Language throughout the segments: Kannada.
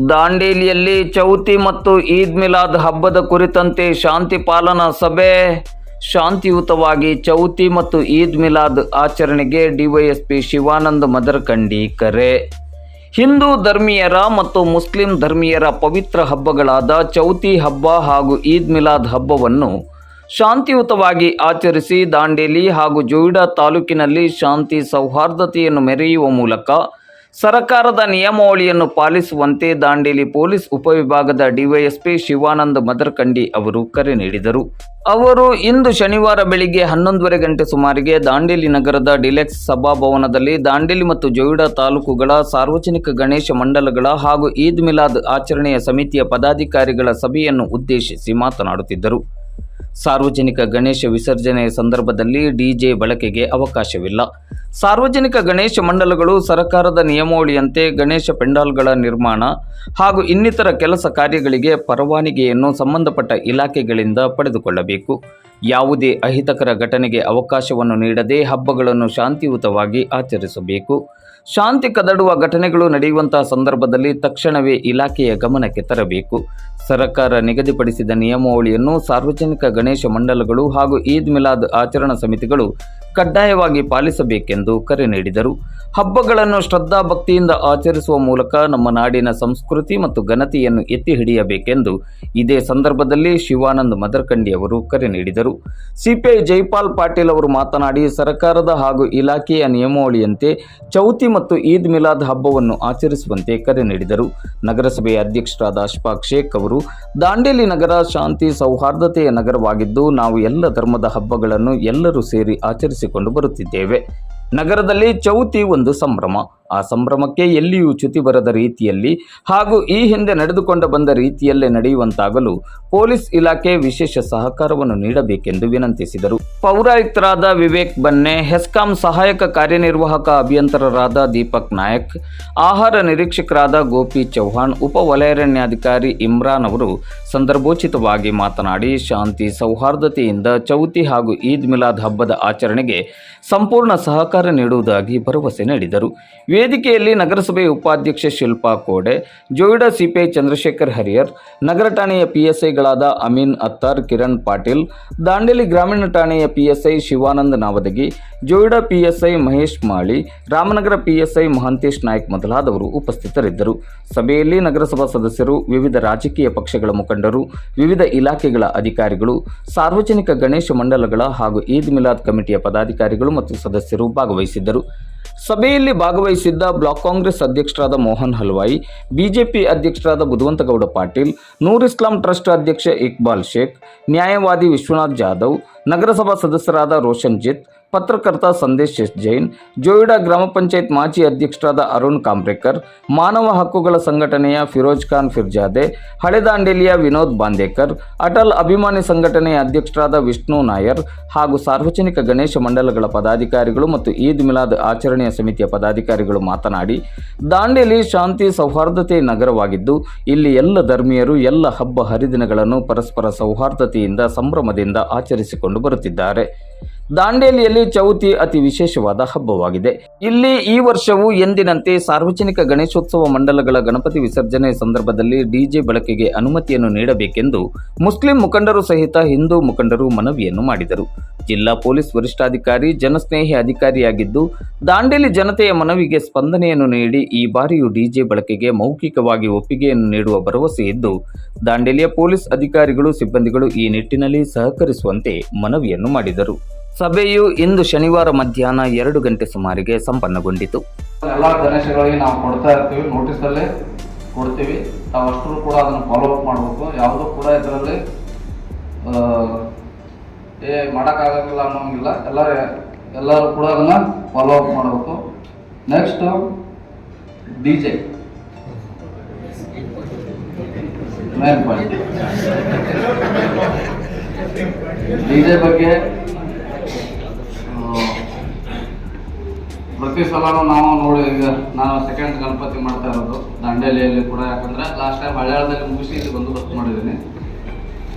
ದಾಂಡೇಲಿಯಲ್ಲಿ ಚೌತಿ ಮತ್ತು ಈದ್ ಮಿಲಾದ್ ಹಬ್ಬದ ಕುರಿತಂತೆ ಶಾಂತಿ ಪಾಲನಾ ಸಭೆ. ಶಾಂತಿಯುತವಾಗಿ ಚೌತಿ ಮತ್ತು ಈದ್ ಮಿಲಾದ್ ಆಚರಣೆಗೆ ಡಿವೈಎಸ್ಪಿ ಶಿವಾನಂದ ಮದರಕಂಡಿ ಕರೆ. ಹಿಂದೂ ಧರ್ಮೀಯರ ಮತ್ತು ಮುಸ್ಲಿಂ ಧರ್ಮೀಯರ ಪವಿತ್ರ ಹಬ್ಬಗಳಾದ ಚೌತಿ ಹಬ್ಬ ಹಾಗೂ ಈದ್ ಮಿಲಾದ್ ಹಬ್ಬವನ್ನು ಶಾಂತಿಯುತವಾಗಿ ಆಚರಿಸಿ ದಾಂಡೇಲಿ ಹಾಗೂ ಜೊಯಿಡಾ ತಾಲೂಕಿನಲ್ಲಿ ಶಾಂತಿ ಸೌಹಾರ್ದತೆಯನ್ನು ಮೆರೆಯುವ ಮೂಲಕ ಸರ್ಕಾರದ ನಿಯಮಾವಳಿಯನ್ನು ಪಾಲಿಸುವಂತೆ ದಾಂಡೇಲಿ ಪೊಲೀಸ್ ಉಪವಿಭಾಗದ ಡಿವೈಎಸ್ಪಿ ಶಿವಾನಂದ ಮದರಕಂಡಿ ಅವರು ಕರೆ ನೀಡಿದರು. ಅವರು ಇಂದು ಶನಿವಾರ ಬೆಳಿಗ್ಗೆ 11:30 ಗಂಟೆ ಸುಮಾರಿಗೆ ದಾಂಡೇಲಿ ನಗರದ ಡಿಲೆಕ್ಸ್ ಸಭಾಭವನದಲ್ಲಿ ದಾಂಡೇಲಿ ಮತ್ತು ಜೊಯಿಡಾ ತಾಲೂಕುಗಳ ಸಾರ್ವಜನಿಕ ಗಣೇಶ ಮಂಡಲಗಳ ಹಾಗೂ ಈದ್ ಮಿಲಾದ್ ಆಚರಣೆಯ ಸಮಿತಿಯ ಪದಾಧಿಕಾರಿಗಳ ಸಭೆಯನ್ನು ಉದ್ದೇಶಿಸಿ ಮಾತನಾಡುತ್ತಿದ್ದರು. ಸಾರ್ವಜನಿಕ ಗಣೇಶ ವಿಸರ್ಜನೆಯ ಸಂದರ್ಭದಲ್ಲಿ ಡಿಜೆ ಬಳಕೆಗೆ ಅವಕಾಶವಿಲ್ಲ. ಸಾರ್ವಜನಿಕ ಗಣೇಶ ಮಂಡಲಗಳು ಸರ್ಕಾರದ ನಿಯಮಾವಳಿಯಂತೆ ಗಣೇಶ ಪೆಂಡಾಲ್ಗಳ ನಿರ್ಮಾಣ ಹಾಗೂ ಇನ್ನಿತರ ಕೆಲಸ ಕಾರ್ಯಗಳಿಗೆ ಪರವಾನಗಿಯನ್ನು ಸಂಬಂಧಪಟ್ಟ ಇಲಾಖೆಗಳಿಂದ ಪಡೆದುಕೊಳ್ಳಬೇಕು. ಯಾವುದೇ ಅಹಿತಕರ ಘಟನೆಗೆ ಅವಕಾಶವನ್ನು ನೀಡದೆ ಹಬ್ಬಗಳನ್ನು ಶಾಂತಿಯುತವಾಗಿ ಆಚರಿಸಬೇಕು. ಶಾಂತಿ ಕದಡುವ ಘಟನೆಗಳು ನಡೆಯುವಂತಹ ಸಂದರ್ಭದಲ್ಲಿ ತಕ್ಷಣವೇ ಇಲಾಖೆಯ ಗಮನಕ್ಕೆ ತರಬೇಕು. ಸರ್ಕಾರ ನಿಗದಿಪಡಿಸಿದ ನಿಯಮಾವಳಿಯನ್ನು ಸಾರ್ವಜನಿಕ ಗಣೇಶ ಮಂಡಲಗಳು ಹಾಗೂ ಈದ್ ಮಿಲಾದ್ ಆಚರಣಾ ಸಮಿತಿಗಳು ಕಡ್ಡಾಯವಾಗಿ ಪಾಲಿಸಬೇಕೆಂದು ಕರೆ ನೀಡಿದರು. ಹಬ್ಬಗಳನ್ನು ಶ್ರದ್ಧಾಭಕ್ತಿಯಿಂದ ಆಚರಿಸುವ ಮೂಲಕ ನಮ್ಮ ನಾಡಿನ ಸಂಸ್ಕೃತಿ ಮತ್ತು ಘನತೆಯನ್ನು ಎತ್ತಿ ಹಿಡಿಯಬೇಕೆಂದು ಇದೇ ಸಂದರ್ಭದಲ್ಲಿ ಶಿವಾನಂದ ಮದರಕಂಡಿ ಅವರು ಕರೆ ನೀಡಿದರು. ಸಿಪಿಐ ಜೈಪಾಲ್ ಪಾಟೀಲ್ ಅವರು ಮಾತನಾಡಿ, ಸರ್ಕಾರದ ಹಾಗೂ ಇಲಾಖೆಯ ನಿಯಮಾವಳಿಯಂತೆ ಚೌತಿ ಮತ್ತು ಈದ್ ಮಿಲಾದ್ ಹಬ್ಬವನ್ನು ಆಚರಿಸುವಂತೆ ಕರೆ ನೀಡಿದರು. ನಗರಸಭೆಯ ಅಧ್ಯಕ್ಷರಾದ ಅಶ್ಫಾಕ್ ಶೇಖ್ ಅವರು, ದಾಂಡೇಲಿ ನಗರ ಶಾಂತಿ ಸೌಹಾರ್ದತೆಯ ನಗರವಾಗಿದ್ದು ನಾವು ಎಲ್ಲ ಧರ್ಮದ ಹಬ್ಬಗಳನ್ನು ಎಲ್ಲರೂ ಸೇರಿ ಆಚರಿಸಿಕೊಂಡು ಬರುತ್ತಿದ್ದೇವೆ. ನಗರದಲ್ಲಿ ಚೌತಿ ಒಂದು ಸಂಭ್ರಮ. ಆ ಸಂಭ್ರಮಕ್ಕೆ ಎಲ್ಲಿಯೂ ಚ್ಯುತಿ ಬರದ ರೀತಿಯಲ್ಲಿ ಹಾಗೂ ಈ ಹಿಂದೆ ನಡೆದುಕೊಂಡು ಬಂದ ರೀತಿಯಲ್ಲೇ ನಡೆಯುವಂತಾಗಲು ಪೊಲೀಸ್ ಇಲಾಖೆ ವಿಶೇಷ ಸಹಕಾರವನ್ನು ನೀಡಬೇಕೆಂದು ವಿನಂತಿಸಿದರು. ಪೌರಾಯುಕ್ತರಾದ ವಿವೇಕ್ ಬನ್ನೆ, ಹೆಸ್ಕಾಂ ಸಹಾಯಕ ಕಾರ್ಯನಿರ್ವಾಹಕ ಅಭಿಯಂತರರಾದ ದೀಪಕ್ ನಾಯಕ್, ಆಹಾರ ನಿರೀಕ್ಷಕರಾದ ಗೋಪಿ ಚೌಹಾಣ್, ಉಪ ವಲಯಾರಣ್ಯಾಧಿಕಾರಿ ಇಮ್ರಾನ್ ಅವರು ಸಂದರ್ಭೋಚಿತವಾಗಿ ಮಾತನಾಡಿ, ಶಾಂತಿ ಸೌಹಾರ್ದತೆಯಿಂದ ಚೌತಿ ಹಾಗೂ ಈದ್ ಮಿಲಾದ್ ಹಬ್ಬದ ಆಚರಣೆಗೆ ಸಂಪೂರ್ಣ ಸಹಕಾರ ನೀಡುವುದಾಗಿ ಭರವಸೆ ನೀಡಿದರು. ವೇದಿಕೆಯಲ್ಲಿ ನಗರಸಭೆ ಉಪಾಧ್ಯಕ್ಷೆ ಶಿಲ್ಪಾ ಕೋಡೆ, ಜೊಯಿಡಾ ಸಿಪಿಐ ಚಂದ್ರಶೇಖರ್ ಹರಿಯರ್, ನಗರ ಠಾಣೆಯ ಪಿಎಸ್ಐಗಳಾದ ಅಮೀನ್ ಅತ್ತಾರ್, ಕಿರಣ್ ಪಾಟೀಲ್, ದಾಂಡೇಲಿ ಗ್ರಾಮೀಣ ಠಾಣೆಯ PSI Shivananda Navadagi, Joida PSI Mahesh Mali, Ramanagara PSI Mahantesh Naik ಮೊದಲಾದವರು ಉಪಸ್ಥಿತರಿದ್ದರು. ಸಭೆಯಲ್ಲಿ ನಗರಸಭಾ ಸದಸ್ಯರು, ವಿವಿಧ ರಾಜಕೀಯ ಪಕ್ಷಗಳ ಮುಖಂಡರು, ವಿವಿಧ ಇಲಾಖೆಗಳ ಅಧಿಕಾರಿಗಳು, ಸಾರ್ವಜನಿಕ ಗಣೇಶ ಮಂಡಲಗಳ ಹಾಗೂ ಈದ್ ಮಿಲಾದ್ ಕಮಿಟಿಯ ಪದಾಧಿಕಾರಿಗಳು ಮತ್ತು ಸದಸ್ಯರು ಭಾಗವಹಿಸಿದ್ದರು. ಸಭೆಯಲ್ಲಿ ಭಾಗವಹಿಸಿದ್ದ ಬ್ಲಾಕ್ ಕಾಂಗ್ರೆಸ್ ಅಧ್ಯಕ್ಷರಾದ ಮೋಹನ್ ಹಲ್ವಾಯಿ, ಬಿಜೆಪಿ ಅಧ್ಯಕ್ಷರಾದ ಬುಧವಂತಗೌಡ ಪಾಟೀಲ್, ನೂರ್ ಇಸ್ಲಾಂ ಟ್ರಸ್ಟ್ ಅಧ್ಯಕ್ಷ ಇಕ್ಬಾಲ್ ಶೇಖ್, ನ್ಯಾಯವಾದಿ ವಿಶ್ವನಾಥ್ ಜಾಧವ್, ನಗರಸಭಾ ಸದಸ್ಯರಾದ ರೋಷನ್ ಜಿತ್, ಪತ್ರಕರ್ತ ಸಂದೇಶ್ ಎಸ್ ಜೈನ್, ಜೊಯಿಡಾ ಗ್ರಾಮ ಪಂಚಾಯತ್ ಮಾಜಿ ಅಧ್ಯಕ್ಷರಾದ ಅರುಣ್ ಕಾಂಬ್ರೇಕರ್, ಮಾನವ ಹಕ್ಕುಗಳ ಸಂಘಟನೆಯ ಫಿರೋಜ್ ಖಾನ್ ಫಿರ್ಜಾದೆ, ಹಳೆ ದಾಂಡೇಲಿಯ ವಿನೋದ್ ಬಾಂದೇಕರ್, ಅಟಲ್ ಅಭಿಮಾನಿ ಸಂಘಟನೆಯ ಅಧ್ಯಕ್ಷರಾದ ವಿಷ್ಣು ನಾಯರ್ ಹಾಗೂ ಸಾರ್ವಜನಿಕ ಗಣೇಶ ಮಂಡಲಗಳ ಪದಾಧಿಕಾರಿಗಳು ಮತ್ತು ಈದ್ ಮಿಲಾದ್ ಆಚರಣೆಯ ಸಮಿತಿಯ ಪದಾಧಿಕಾರಿಗಳು ಮಾತನಾಡಿ, ದಾಂಡೇಲಿ ಶಾಂತಿ ಸೌಹಾರ್ದತೆ ನಗರವಾಗಿದ್ದು ಇಲ್ಲಿ ಎಲ್ಲ ಧರ್ಮೀಯರು ಎಲ್ಲ ಹಬ್ಬ ಹರಿದಿನಗಳನ್ನು ಪರಸ್ಪರ ಸೌಹಾರ್ದತೆಯಿಂದ ಸಂಭ್ರಮದಿಂದ ಆಚರಿಸಿಕೊಂಡು ಬರುತ್ತಿದ್ದಾರೆ. ದಾಂಡೇಲಿಯಲ್ಲಿ ಚೌತಿ ಅತಿ ವಿಶೇಷವಾದ ಹಬ್ಬವಾಗಿದೆ. ಇಲ್ಲಿ ಈ ವರ್ಷವೂ ಎಂದಿನಂತೆ ಸಾರ್ವಜನಿಕ ಗಣೇಶೋತ್ಸವ ಮಂಡಲಗಳ ಗಣಪತಿ ವಿಸರ್ಜನೆ ಸಂದರ್ಭದಲ್ಲಿ ಡಿಜೆ ಬಳಕೆಗೆ ಅನುಮತಿಯನ್ನು ನೀಡಬೇಕೆಂದು ಮುಸ್ಲಿಂ ಮುಖಂಡರು ಸಹಿತ ಹಿಂದೂ ಮುಖಂಡರು ಮನವಿಯನ್ನು ಮಾಡಿದರು. ಜಿಲ್ಲಾ ಪೊಲೀಸ್ ವರಿಷ್ಠಾಧಿಕಾರಿ ಜನಸ್ನೇಹಿ ಅಧಿಕಾರಿಯಾಗಿದ್ದು ದಾಂಡೇಲಿ ಜನತೆಯ ಮನವಿಗೆ ಸ್ಪಂದನೆಯನ್ನು ನೀಡಿ ಈ ಬಾರಿಯೂ ಡಿಜೆ ಬಳಕೆಗೆ ಮೌಖಿಕವಾಗಿ ಒಪ್ಪಿಗೆಯನ್ನು ನೀಡುವ ಭರವಸೆ ಇದ್ದು ದಾಂಡೇಲಿಯ ಪೊಲೀಸ್ ಅಧಿಕಾರಿಗಳು ಸಿಬ್ಬಂದಿಗಳು ಈ ನಿಟ್ಟಿನಲ್ಲಿ ಸಹಕರಿಸುವಂತೆ ಮನವಿಯನ್ನು ಮಾಡಿದರು. ಸಭೆಯು ಇಂದು ಶನಿವಾರ ಮಧ್ಯಾಹ್ನ 2 ಗಂಟೆ ಸುಮಾರಿಗೆ ಸಂಪನ್ನಗೊಂಡಿತು. ಎಲ್ಲ ಗಣೇಶಗಳಿಗೆ ನಾವು ಕೊಡ್ತಾ ಇರ್ತೀವಿ, ನೋಟಿಸಲ್ಲೇ ಕೊಡ್ತೀವಿ. ತಾವಷ್ಟರೂ ಕೂಡ ಅದನ್ನು ಫಾಲೋ ಅಪ್ ಮಾಡಬೇಕು. ಯಾವುದೂ ಕೂಡ ಇದರಲ್ಲಿ ಮಾಡೋಕ್ಕಾಗಂಗಿಲ್ಲ ಅನ್ನೋಂಗಿಲ್ಲ. ಎಲ್ಲರೂ ಕೂಡ ಅದನ್ನು ಫಾಲೋ ಅಪ್ ಮಾಡಬೇಕು. Next DJ main point. DJ ಬಗ್ಗೆ ಪ್ರತಿ ಸಲನೂ ನಾವು ನೋಡಿ, ಈಗ ನಾನು ಸೆಕೆಂಡ್ ಗಣಪತಿ ಮಾಡ್ತಾ ಇರೋದು ದಾಂಡೇಲಿಯಲ್ಲಿ ಕೂಡ, ಯಾಕಂದರೆ ಲಾಸ್ಟ್ ಟೈಮ್ ಹಳ್ಯಾಳದಲ್ಲಿ ಮುಗಿಸಿ ಇಲ್ಲಿ ಬಂದೋಬಸ್ತ್ ಮಾಡಿದ್ದೀನಿ.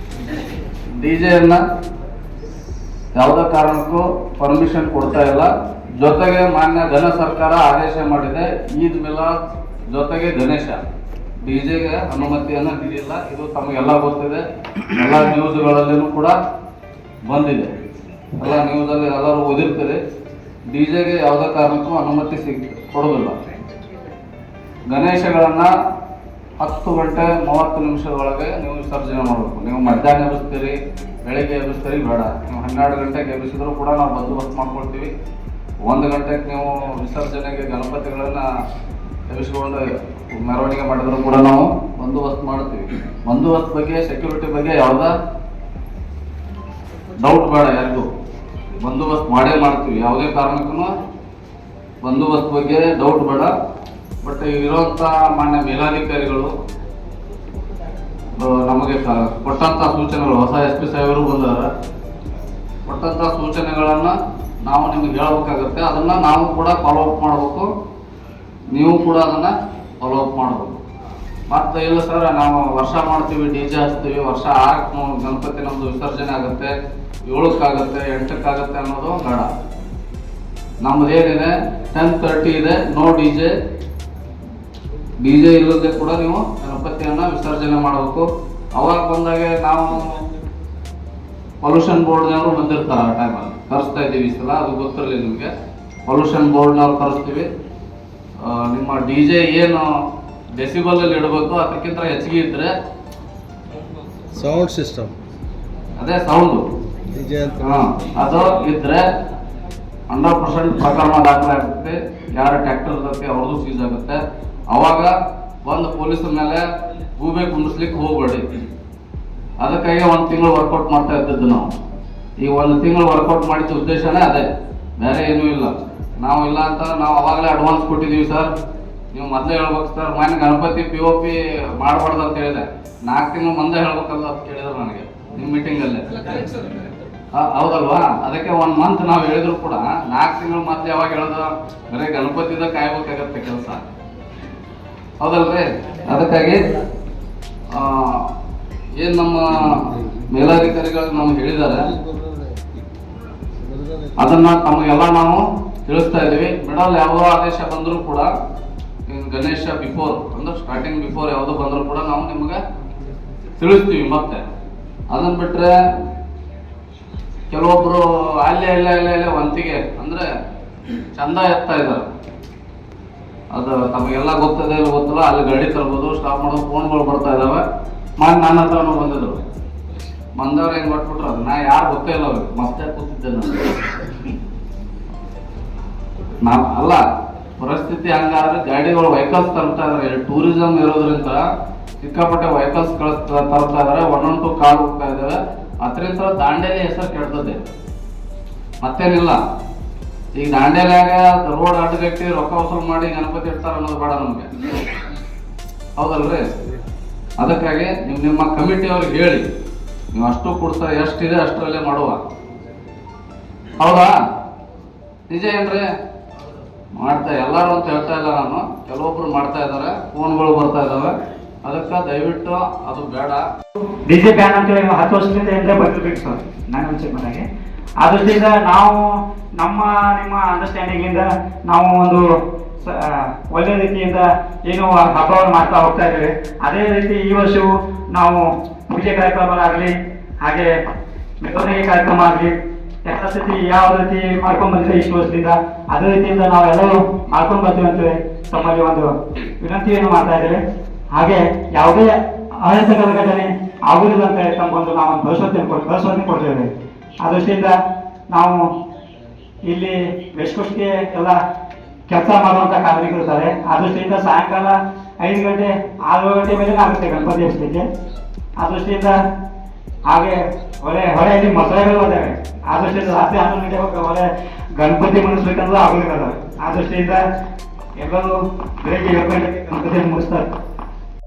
ಡಿಜೆಯನ್ನು ಯಾವುದೇ ಕಾರಣಕ್ಕೂ ಪರ್ಮಿಷನ್ ಕೊಡ್ತಾ ಇಲ್ಲ. ಜೊತೆಗೆ ಮಾನ್ಯ ಜನ ಸರ್ಕಾರ ಆದೇಶ ಮಾಡಿದೆ, ಈದ್ ಮಿಲಾದ್ ಜೊತೆಗೆ ಗಣೇಶ ಡಿಜೆಗೆ ಅನುಮತಿಯನ್ನು ನೀಡಿಲ್ಲ. ಇದು ತಮಗೆಲ್ಲ ಗೊತ್ತಿದೆ, ಎಲ್ಲ ನ್ಯೂಸ್ಗಳಲ್ಲಿನೂ ಕೂಡ ಬಂದಿದೆ, ಎಲ್ಲ ನ್ಯೂಸಲ್ಲಿ ಎಲ್ಲರೂ ಓದಿರ್ತೀರಿ. ಡಿಜೆಗೆ ಯಾವುದೇ ಕಾರಣಕ್ಕೂ ಅನುಮತಿ ಕೊಡೋದಿಲ್ಲ. ಗಣೇಶಗಳನ್ನು 10 ಗಂಟೆ 30 ನಿಮಿಷದೊಳಗೆ ನೀವು ವಿಸರ್ಜನೆ ಮಾಡಬೇಕು. ನೀವು ಮಧ್ಯಾಹ್ನ ಎಬ್ಬಿಸ್ತೀರಿ, ಬೆಳಿಗ್ಗೆ ಎಬ್ಬಿಸ್ತೀರಿ ಬೇಡ. ನೀವು 12 ಗಂಟೆಗೆ ಎಬ್ಬಿಸಿದ್ರು ಕೂಡ ನಾವು ಬಂದೋಬಸ್ತ್ ಮಾಡ್ಕೊಳ್ತೀವಿ. 1 ಗಂಟೆಗೆ ನೀವು ವಿಸರ್ಜನೆಗೆ ಗಣಪತಿಗಳನ್ನು ಎಬ್ಬಿಸ್ಕೊಂಡು ಮೆರವಣಿಗೆ ಮಾಡಿದ್ರು ಕೂಡ ನಾವು ಬಂದೋಬಸ್ತ್ ಮಾಡ್ತೀವಿ. ಬಂದೋಬಸ್ತ್ ಬಗ್ಗೆ, ಸೆಕ್ಯೂರಿಟಿ ಬಗ್ಗೆ ಯಾವುದೇ ಡೌಟ್ ಬೇಡ ಯಾರಿಗೂ. ಬಂದೋಬಸ್ತ್ ಮಾಡೇ ಮಾಡ್ತೀವಿ, ಯಾವುದೇ ಕಾರಣಕ್ಕೂ ಬಂದೋಬಸ್ತ್ ಬಗ್ಗೆ ಡೌಟ್ ಬೇಡ. ಬಟ್ ಇರೋಂಥ ಮಾನ್ಯ ಮೇಲಾಧಿಕಾರಿಗಳು ನಮಗೆ ಕೊಟ್ಟಂಥ ಸೂಚನೆಗಳು, ಹೊಸ SP ಸಾಹೇಬರು ಬಂದಾರ, ಕೊಟ್ಟಂಥ ಸೂಚನೆಗಳನ್ನು ನಾವು ನಿಮಗೆ ಹೇಳ್ಬೇಕಾಗತ್ತೆ. ಅದನ್ನು ನಾವು ಕೂಡ ಫಾಲೋಅಪ್ ಮಾಡಬೇಕು, ನೀವು ಕೂಡ ಅದನ್ನು ಫಾಲೋಅಪ್ ಮಾಡಬೇಕು. ಮತ್ತು ಇಲ್ಲ ಸರ್ ನಾವು ವರ್ಷ ಮಾಡ್ತೀವಿ, DJ ಹಚ್ತೀವಿ, ವರ್ಷ 6ಕ್ಕೆ ಗಣಪತಿ ನಮ್ಮದು ವಿಸರ್ಜನೆ ಆಗುತ್ತೆ, 7ಕ್ಕಾಗುತ್ತೆ, 8ಕ್ಕಾಗುತ್ತೆ ಅನ್ನೋದು ಬೇಡ. ನಮ್ಮದು ಏನಿದೆ 10:30 ಇದೆ, ನೋ DJ ಇಲ್ಲದೆ ಕೂಡ ನೀವು ಗಣಪತಿಯನ್ನು ವಿಸರ್ಜನೆ ಮಾಡಬೇಕು. ಅವಾಗ ಬಂದಾಗ ನಾವು ಪೊಲ್ಯೂಷನ್ ಬೋರ್ಡ್ನವರು ಬಂದಿರ್ತಾರೆ, ಆ ಟೈಮಲ್ಲಿ ಕರೆಸ್ತಾ ಇದ್ದೀವಿ. ಈ ಸಲ ಅದು ಗೊತ್ತಿರಲಿ ನಿಮಗೆ, ಪೊಲ್ಯೂಷನ್ ಬೋರ್ಡ್ನವ್ರು ಕರೆಸ್ತೀವಿ. ನಿಮ್ಮ DJ ಏನು ಡೆಸಿಬಲಲ್ಲಿ ಇಡಬೇಕು, ಅದಕ್ಕಿಂತ ಹೆಚ್ಚಿಗೆ ಇದ್ದರೆ ಸೌಂಡ್ ಸಿಸ್ಟಮ್, ಅದೇ ಸೌಂಡು ಅದು ಇದ್ರೆ 100% ಪ್ರಕರಣ ದಾಖಲೆ ಆಗುತ್ತೆ. ಯಾರು ಟ್ರ್ಯಾಕ್ಟರ್ ಇರುತ್ತೆ ಅವ್ರದ್ದು ಸೀಸ್ ಆಗುತ್ತೆ. ಅವಾಗ ಒಂದು ಪೊಲೀಸರ ಮೇಲೆ ಗೂಬೆ ಕುಂಡಿಸ್ಲಿಕ್ಕೆ ಹೋಗ್ಬೇಡಿ. ಅದಕ್ಕಾಗಿ 1 ತಿಂಗಳು ವರ್ಕೌಟ್ ಮಾಡ್ತಾ ಇದ್ದದ್ದು ನಾವು. ಈ 1 ತಿಂಗಳು ವರ್ಕೌಟ್ ಮಾಡಿದ ಉದ್ದೇಶನೇ ಅದೇ, ಬೇರೆ ಏನೂ ಇಲ್ಲ. ನಾವು ಇಲ್ಲ ಅಂತ ನಾವು ಅವಾಗಲೇ ಅಡ್ವಾನ್ಸ್ ಕೊಟ್ಟಿದ್ದೀವಿ ಸರ್, ನೀವು ಮೊದಲೇ ಹೇಳ್ಬೇಕು ಸರ್. ಮನೆ ಗಣಪತಿ POP ಮಾಡಬಾರ್ದು ಅಂತ ಹೇಳಿದೆ, 4 ತಿಂಗಳು ಮುಂದೆ ಹೇಳ್ಬೇಕಲ್ಲ ಅಂತ ಕೇಳಿದ್ರು ನನಗೆ ನಿಮ್ಮ ಮೀಟಿಂಗಲ್ಲೇ. ಹೌದಲ್ವಾ? ಅದಕ್ಕೆ 1 ಮಂತ್ ನಾವು ಹೇಳಿದ್ರು ಕೂಡ 4 ತಿಂಗಳು ಮತ್ತೆ ಯಾವಾಗ ಹೇಳೋದು, ಬರೀ ಗಣಪತಿದ ಕಾಯ್ಬೇಕಾಗತ್ತೆ ಕೆಲಸ, ಹೌದಲ್ರಿ? ಅದಕ್ಕಾಗಿ ಏನು ನಮ್ಮ ಮೇಲಾಧಿಕಾರಿಗಳು ನಮ್ಗೆ ಹೇಳಿದ್ದಾರೆ ಅದನ್ನ ತಮಗೆಲ್ಲ ನಾವು ತಿಳಿಸ್ತಾ ಇದ್ದೀವಿ. ಮಿಡಲ್ ಯಾವುದೋ ಆದೇಶ ಬಂದರೂ ಕೂಡ, ಗಣೇಶ ಬಿಫೋರ್ ಅಂದ್ರೆ ಸ್ಟಾರ್ಟಿಂಗ್ ಬಿಫೋರ್ ಯಾವುದೋ ಬಂದರೂ ಕೂಡ ನಾವು ನಿಮ್ಗೆ ತಿಳಿಸ್ತೀವಿ. ಮತ್ತೆ ಅದನ್ನ ಬಿಟ್ರೆ ಕೆಲವೊಬ್ರು ಅಲ್ಲೇ ವಂತಿಗೆ ಅಂದ್ರೆ ಚಂದ ಎತ್ತಾ ಇದ್ದಾರೆ. ಅದು ತಮಗೆಲ್ಲ ಗೊತ್ತಿದೆ ಗೊತ್ತಿಲ್ಲ, ಅಲ್ಲಿ ಗಾಡಿ ತರ್ಬೋದು, ಸ್ಟಾಪ್ ಮಾಡೋ ಫೋನ್ಗಳು ಬರ್ತಾ ಇದಾವೆ. ನನ್ನ ಹತ್ರನೂ ಬಂದಿದ್ರು, ಬಂದವ್ರು ಹೆಂಗ್ ಮಾಡ್ಬಿಟ್ರು, ಅದು ನಾ ಯಾರು ಗೊತ್ತೇ ಇಲ್ಲ ಅವ್ರಿಗೆ, ಮಸ್ತಾಗಿ ಕೂತಿದ್ದೆ ನಾನು. ಅಲ್ಲ, ಪರಿಸ್ಥಿತಿ ಹಂಗಾದ್ರೆ ಗಾಡಿಗಳು ವೆಹಿಕಲ್ಸ್ ತರ್ತಾ ಇದಾರೆ. ಟೂರಿಸಂ ಇರೋದ್ರಿಂದ ಸಿಕ್ಕಾಪಟ್ಟೆ ವೆಹಿಕಲ್ಸ್ ತರ್ತಾ ಇದಾರೆ, 1 on 2 ಕಾರ್ ಹೋಗ್ತಾ ಇದಾವೆ. ಅದರಿಂದ ದಾಂಡೇಲಿ ಹೆಸರು ಕೆಡ್ತದೆ, ಮತ್ತೇನಿಲ್ಲ. ಈಗ ದಾಂಡೇಲಿಯಾಗ ರೋಡ್ ಅಡ್ಡಗಟ್ಟಿ ರೊಕ್ಕ ವಸೂಲು ಮಾಡಿ ಗಣಪತಿ ಇಡ್ತಾರ ಅನ್ನೋದು ಬೇಡ ನಮ್ಗೆ, ಹೌದಲ್ರಿ? ಅದಕ್ಕಾಗಿ ನಿಮ್ಮ ಕಮಿಟಿ ಅವ್ರಿಗೆ ಹೇಳಿ, ನೀವು ಅಷ್ಟು ಕೊಡ್ತಾರೆ, ಎಷ್ಟಿದೆ ಅಷ್ಟರಲ್ಲೇ ಮಾಡುವ, ಹೌದಾ? ನಿಜ ಏನ್ರಿ? ಮಾಡ್ತಾ ಎಲ್ಲರೂ ಅಂತ ಹೇಳ್ತಾ ಇಲ್ಲ ನಾನು, ಕೆಲವೊಬ್ರು ಮಾಡ್ತಾ ಇದ್ದಾರೆ, ಫೋನ್ಗಳು ಬರ್ತಾ ಇದಾವೆ. ಅದಕ್ಕೆ ದಯವಿಟ್ಟು ಅದು ಬೇಡ. DJ ಬ್ಯಾನ್ ಅಂತೇಳಿ 10 ವರ್ಷದಿಂದ ಏನಾದ್ರೆ ಬರ್ತಿರ್ಬೇಕು ಸರ್, ನಾನು ಮುಂಚೆ ಮನೆಗೆ. ಆ ದೃಷ್ಟಿಯಿಂದ ನಾವು ನಿಮ್ಮ ಅಂಡರ್ಸ್ಟ್ಯಾಂಡಿಂಗ್ ಇಂದ ನಾವು ಒಂದು ಒಳ್ಳೆ ರೀತಿಯಿಂದ ಏನು ಹಬ್ಬವನ್ನು ಮಾಡ್ತಾ ಹೋಗ್ತಾ ಇದ್ದೇವೆ. ಅದೇ ರೀತಿ ಈ ವರ್ಷವೂ ನಾವು ಪೂಜೆ ಕಾರ್ಯಕ್ರಮಗಳಾಗಲಿ, ಹಾಗೆ ಮೆರವಣಿಗೆ ಕಾರ್ಯಕ್ರಮ ಆಗಲಿ, ಯಥಾಸ್ಥಿತಿ ಯಾವ ರೀತಿ ಮಾಡ್ಕೊಂಡ್ ಬಂದಿದೆ ಇಷ್ಟು ವರ್ಷದಿಂದ, ಅದೇ ರೀತಿಯಿಂದ ನಾವು ಎಲ್ಲರೂ ಮಾಡ್ಕೊಂಡು ಬರ್ತೀವಿ ಅಂತೇಳಿ ತಮ್ಮಲ್ಲಿ ಒಂದು ವಿನಂತಿಯನ್ನು ಮಾಡ್ತಾ ಇದ್ದೇವೆ. ಹಾಗೆ ಯಾವುದೇ ಅಹಿತಕರ ಘಟನೆ ಆಗುವುದಿಲ್ಲ ಅಂತ ಹೇಳಿ ತಮ್ಮೊಂದು ನಾವು ಭರವಸೆ ಕೊಡ್ತೇವೆ. ಆ ದೃಷ್ಟಿಯಿಂದ ನಾವು ಇಲ್ಲಿ ವೆಸ್ಟ್ ಕೋಸ್ಟ್ಗೆ ಎಲ್ಲ ಕೆಲಸ ಮಾಡುವಂತ ಕಾರ್ಮಿಕರು ಇರ್ತಾರೆ. ಆ ದೃಷ್ಟಿಯಿಂದ ಸಾಯಂಕಾಲ 5 ಗಂಟೆ 6 ಗಂಟೆ ಮೇಲೆ ಆಗುತ್ತೆ ಗಣಪತಿ ಹಚ್ಚಲಿಕ್ಕೆ. ಆ ದೃಷ್ಟಿಯಿಂದ ಹಾಗೆ ಹೊಳೆಯಲ್ಲಿ ಮೊಸಳೆಗಳು ಅದಾವೆ. ಆ ದೃಷ್ಟಿಯಿಂದ ರಾತ್ರಿ 11 ಗಂಟೆ ಹೊಳೆ ಗಣಪತಿ ಮುಗಿಸ್ಬೇಕಂದ್ರೆ ಆಗುದಿಲ್ಲ. ಆ ದೃಷ್ಟಿಯಿಂದ ಎಲ್ಲರೂ ಬೆಳಿಗ್ಗೆ 7 ಗಂಟೆಗೆ ಗಣಪತಿ ಮುಗಿಸ್ತಾರೆ.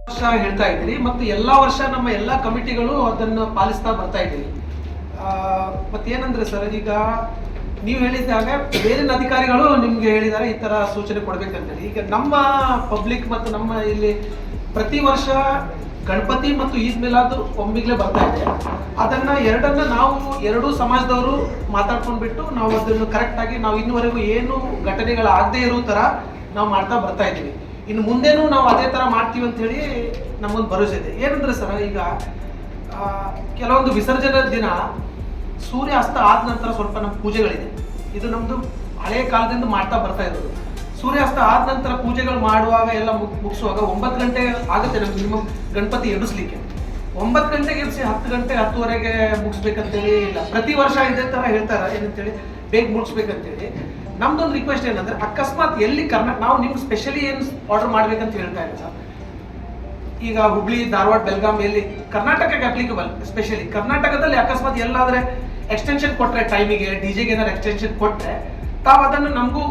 ವರ್ಷ ಹೇಳ್ತಾ ಇದ್ದೀರಿ ಮತ್ತು ಎಲ್ಲಾ ವರ್ಷ ನಮ್ಮ ಎಲ್ಲಾ ಕಮಿಟಿಗಳು ಅದನ್ನು ಪಾಲಿಸ್ತಾ ಬರ್ತಾ ಇದ್ದೀರಿ. ಮತ್ತೇನಂದ್ರೆ ಸರ್, ಈಗ ನೀವು ಹೇಳಿದಾಗ ಬೇರೆ ಅಧಿಕಾರಿಗಳು ನಿಮ್ಗೆ ಹೇಳಿದ್ದಾರೆ ಈ ತರ ಸೂಚನೆ ಕೊಡ್ಬೇಕಂತೇಳಿ. ಈಗ ನಮ್ಮ ಪಬ್ಲಿಕ್ ಮತ್ತು ನಮ್ಮ ಇಲ್ಲಿ ಪ್ರತಿ ವರ್ಷ ಗಣಪತಿ ಮತ್ತು ಈದ್ ಮಿಲಾದ್ ಒಮ್ಮಿಗ್ಲೇ ಬರ್ತಾ ಇದೆ. ಅದನ್ನ ನಾವು ಎರಡೂ ಸಮಾಜದವರು ಮಾತಾಡ್ಕೊಂಡ್ಬಿಟ್ಟು ನಾವು ಅದನ್ನು ಕರೆಕ್ಟ್ ಆಗಿ ನಾವು ಇನ್ನುವರೆಗೂ ಏನು ಘಟನೆಗಳಾಗದೇ ಇರೋ ತರ ನಾವು ಮಾಡ್ತಾ ಬರ್ತಾ ಇದ್ದೀವಿ. ಇನ್ನು ಮುಂದೇನೂ ನಾವು ಅದೇ ಥರ ಮಾಡ್ತೀವಿ ಅಂತ ಹೇಳಿ ನಮಗೊಂದು ಭರವಸೆ ಇದೆ. ಏನಂದ್ರೆ ಸರ್, ಈಗ ಕೆಲವೊಂದು ವಿಸರ್ಜನೆ ದಿನ ಸೂರ್ಯಾಸ್ತ ಆದ ನಂತರ ಸ್ವಲ್ಪ ನಮ್ಮ ಪೂಜೆಗಳಿದೆ. ಇದು ನಮ್ಮದು ಹಳೆಯ ಕಾಲದಿಂದ ಮಾಡ್ತಾ ಬರ್ತಾ ಇರೋದು. ಸೂರ್ಯಾಸ್ತ ಆದ ನಂತರ ಪೂಜೆಗಳು ಮಾಡುವಾಗ ಎಲ್ಲ ಮುಗಿಸುವಾಗ 9 ಗಂಟೆ ಆಗುತ್ತೆ ನಮ್ಗೆ ಮಿನಿಮಮ್ ಗಣಪತಿ ಎಬ್ಬಿಸ್ಲಿಕ್ಕೆ. 9 ಗಂಟೆಗೆ ಎಬ್ಬಿಸಿ 10 ಗಂಟೆ 10:30ಗೆ ಮುಗಿಸ್ಬೇಕಂತೇಳಿ ಇಲ್ಲ. ಪ್ರತಿ ವರ್ಷ ಇದೇ ಥರ ಹೇಳ್ತಾರೆ ಏನಂತೇಳಿ, ಬೇಗ ಮುಗಿಸ್ಬೇಕಂತೇಳಿ. ನಮ್ದೊಂದು ರಿಕ್ವೆಸ್ಟ್ ಏನಂದ್ರೆ, ಅಕಸ್ಮಾತ್ ಎಲ್ಲಿ ನಾವು ನಿಮ್ಗೆ ಸ್ಪೆಷಲಿ ಏನು ಆರ್ಡರ್ ಮಾಡ್ಬೇಕಂತ ಹೇಳ್ತಾ ಇಲ್ಲ ಸರ್. ಈಗ ಹುಬ್ಳಿ, ಧಾರವಾಡ, ಬೆಳಗಾಂ ಎಲ್ಲಿ ಕರ್ನಾಟಕಕ್ಕೆ ಅಪ್ಲಿಕಬಲ್, ಸ್ಪೆಷಲಿ ಕರ್ನಾಟಕದಲ್ಲಿ ಅಕಸ್ಮಾತ್ ಎಲ್ಲಾದ್ರೆ ಎಕ್ಸ್ಟೆನ್ಷನ್ ಕೊಟ್ಟರೆ ಟೈಮಿಗೆ, ಡಿಜೆಗೆ ಏನಾದ್ರು ಎಕ್ಸ್ಟೆನ್ಷನ್ ಕೊಟ್ಟರೆ ತಾವು ಅದನ್ನು ನಮಗೂ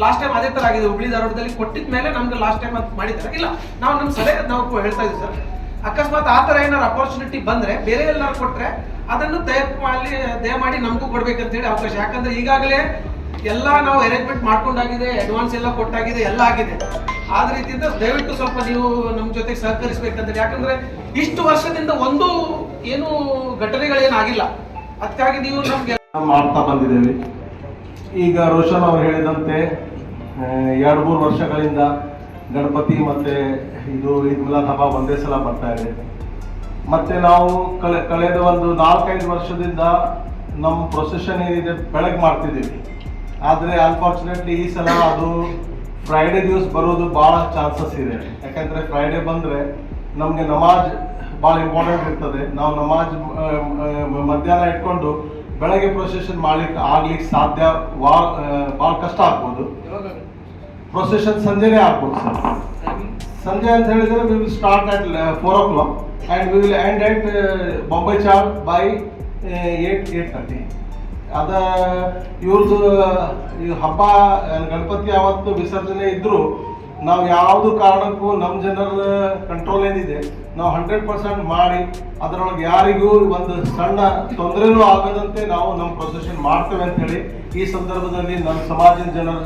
ಲಾಸ್ಟ್ ಟೈಮ್ ಅದೇ ಥರ ಆಗಿದೆ. ಹುಬ್ಳಿ ಧಾರವಾಡದಲ್ಲಿ ಕೊಟ್ಟಿದ ಮೇಲೆ ನಮ್ಗೆ ಲಾಸ್ಟ್ ಟೈಮ್ ಅದು ಮಾಡಿದ್ದಾರೆ. ಇಲ್ಲ, ನಾವು ನಮ್ಮ ಸಲಹೆ ನಾವು ಹೇಳ್ತಾ ಇದ್ದೀವಿ ಸರ್, ಅಕಸ್ಮಾತ್ ಆ ಥರ ಏನಾದ್ರು ಅಪರ್ಚುನಿಟಿ ಬಂದರೆ ಬೇರೆ ಎಲ್ಲಾರು ಕೊಟ್ಟರೆ ಅದನ್ನು ದಯಮಾಡಿ ನಮಗೂ ಕೊಡ್ಬೇಕಂತೇಳಿ ಅವಕಾಶ. ಯಾಕಂದ್ರೆ ಈಗಾಗಲೇ ಎಲ್ಲ ನಾವು ಅರೇಂಜ್ಮೆಂಟ್ ಮಾಡ್ಕೊಂಡಾಗಿದೆ, ಅಡ್ವಾನ್ಸ್ ಎಲ್ಲ ಕೊಟ್ಟಾಗಿದೆ, ಎಲ್ಲ ಆಗಿದೆ. ಆದ ರೀತಿಯಿಂದ ದಯವಿಟ್ಟು ಸ್ವಲ್ಪ ನೀವು ನಮ್ಮ ಜೊತೆಗೆ ಸಹಕರಿಸಬೇಕಂತ. ಯಾಕಂದ್ರೆ ಇಷ್ಟು ವರ್ಷದಿಂದ ಒಂದು ಏನು ಘಟನೆಗಳೇನಾಗಿಲ್ಲ, ಅದಕ್ಕಾಗಿ ನೀವು ನಮ್ಗೆ ಮಾಡ್ತಾ ಬಂದಿದ್ದೇವೆ. ಈಗ ರೋಷನ್ ಅವರು ಹೇಳಿದಂತೆ 2-3 ವರ್ಷಗಳಿಂದ ಗಣಪತಿ ಮತ್ತೆ ಇದು ಈದ್ ಮಿಲಾದ್ ಹಬ್ಬ ಒಂದೇ ಸಲ ಬರ್ತಾ ಇದೆ. ಮತ್ತೆ ನಾವು ಕಳೆದ ಒಂದು 4-5 ವರ್ಷದಿಂದ ನಮ್ಮ ಪ್ರೊಸೆಷನ್ ಏನಿದೆ ಬೆಳಗ್ಗೆ ಮಾಡ್ತಿದ್ದೀವಿ. ಆದರೆ ಅನ್ಫಾರ್ಚುನೇಟ್ಲಿ ಈ ಸಲ ಅದು ಫ್ರೈಡೇ ದಿವಸ ಬರೋದು ಭಾಳ ಚಾನ್ಸಸ್ ಇದೆ. ಯಾಕಂದರೆ ಫ್ರೈಡೇ ಬಂದರೆ ನಮಗೆ ನಮಾಜ್ ಭಾಳ ಇಂಪಾರ್ಟೆಂಟ್ ಇರ್ತದೆ. ನಾವು ನಮಾಜ್ ಮಧ್ಯಾಹ್ನ ಇಟ್ಕೊಂಡು ಬೆಳಗ್ಗೆ ಪ್ರೊಸೆಷನ್ ಆಗ್ಲಿಕ್ಕೆ ಸಾಧ್ಯ, ಭಾಳ ಕಷ್ಟ ಆಗ್ಬೋದು. ಪ್ರೊಸೆಷನ್ ಸಂಜೆನೇ ಆಗ್ಬೋದು ಸರ್. ಸಂಜೆ ಅಂತ ಹೇಳಿದ್ರೆ we will start at 4 o'clock and we will end at Bombay ಚಾರ್ ಬೈ 8:30. ಅದ ಇವ್ರದ್ದು ಈ ಹಬ್ಬ ಗಣಪತಿ ಯಾವತ್ತು ವಿಸರ್ಜನೆ ಇದ್ದರೂ ನಾವು ಯಾವುದು ಕಾರಣಕ್ಕೂ ನಮ್ಮ ಜನರ ಕಂಟ್ರೋಲ್ ಏನಿದೆ ನಾವು 100% ಮಾಡಿ ಅದರೊಳಗೆ ಯಾರಿಗೂ ಒಂದು ಸಣ್ಣ ತೊಂದರೆನೂ ಆಗದಂತೆ ನಾವು ನಮ್ಮ ಪ್ರೊಸೆಷನ್ ಮಾಡ್ತೇವೆ ಅಂತ ಹೇಳಿ ಈ ಸಂದರ್ಭದಲ್ಲಿ ನಮ್ಮ ಸಮಾಜದ ಜನರ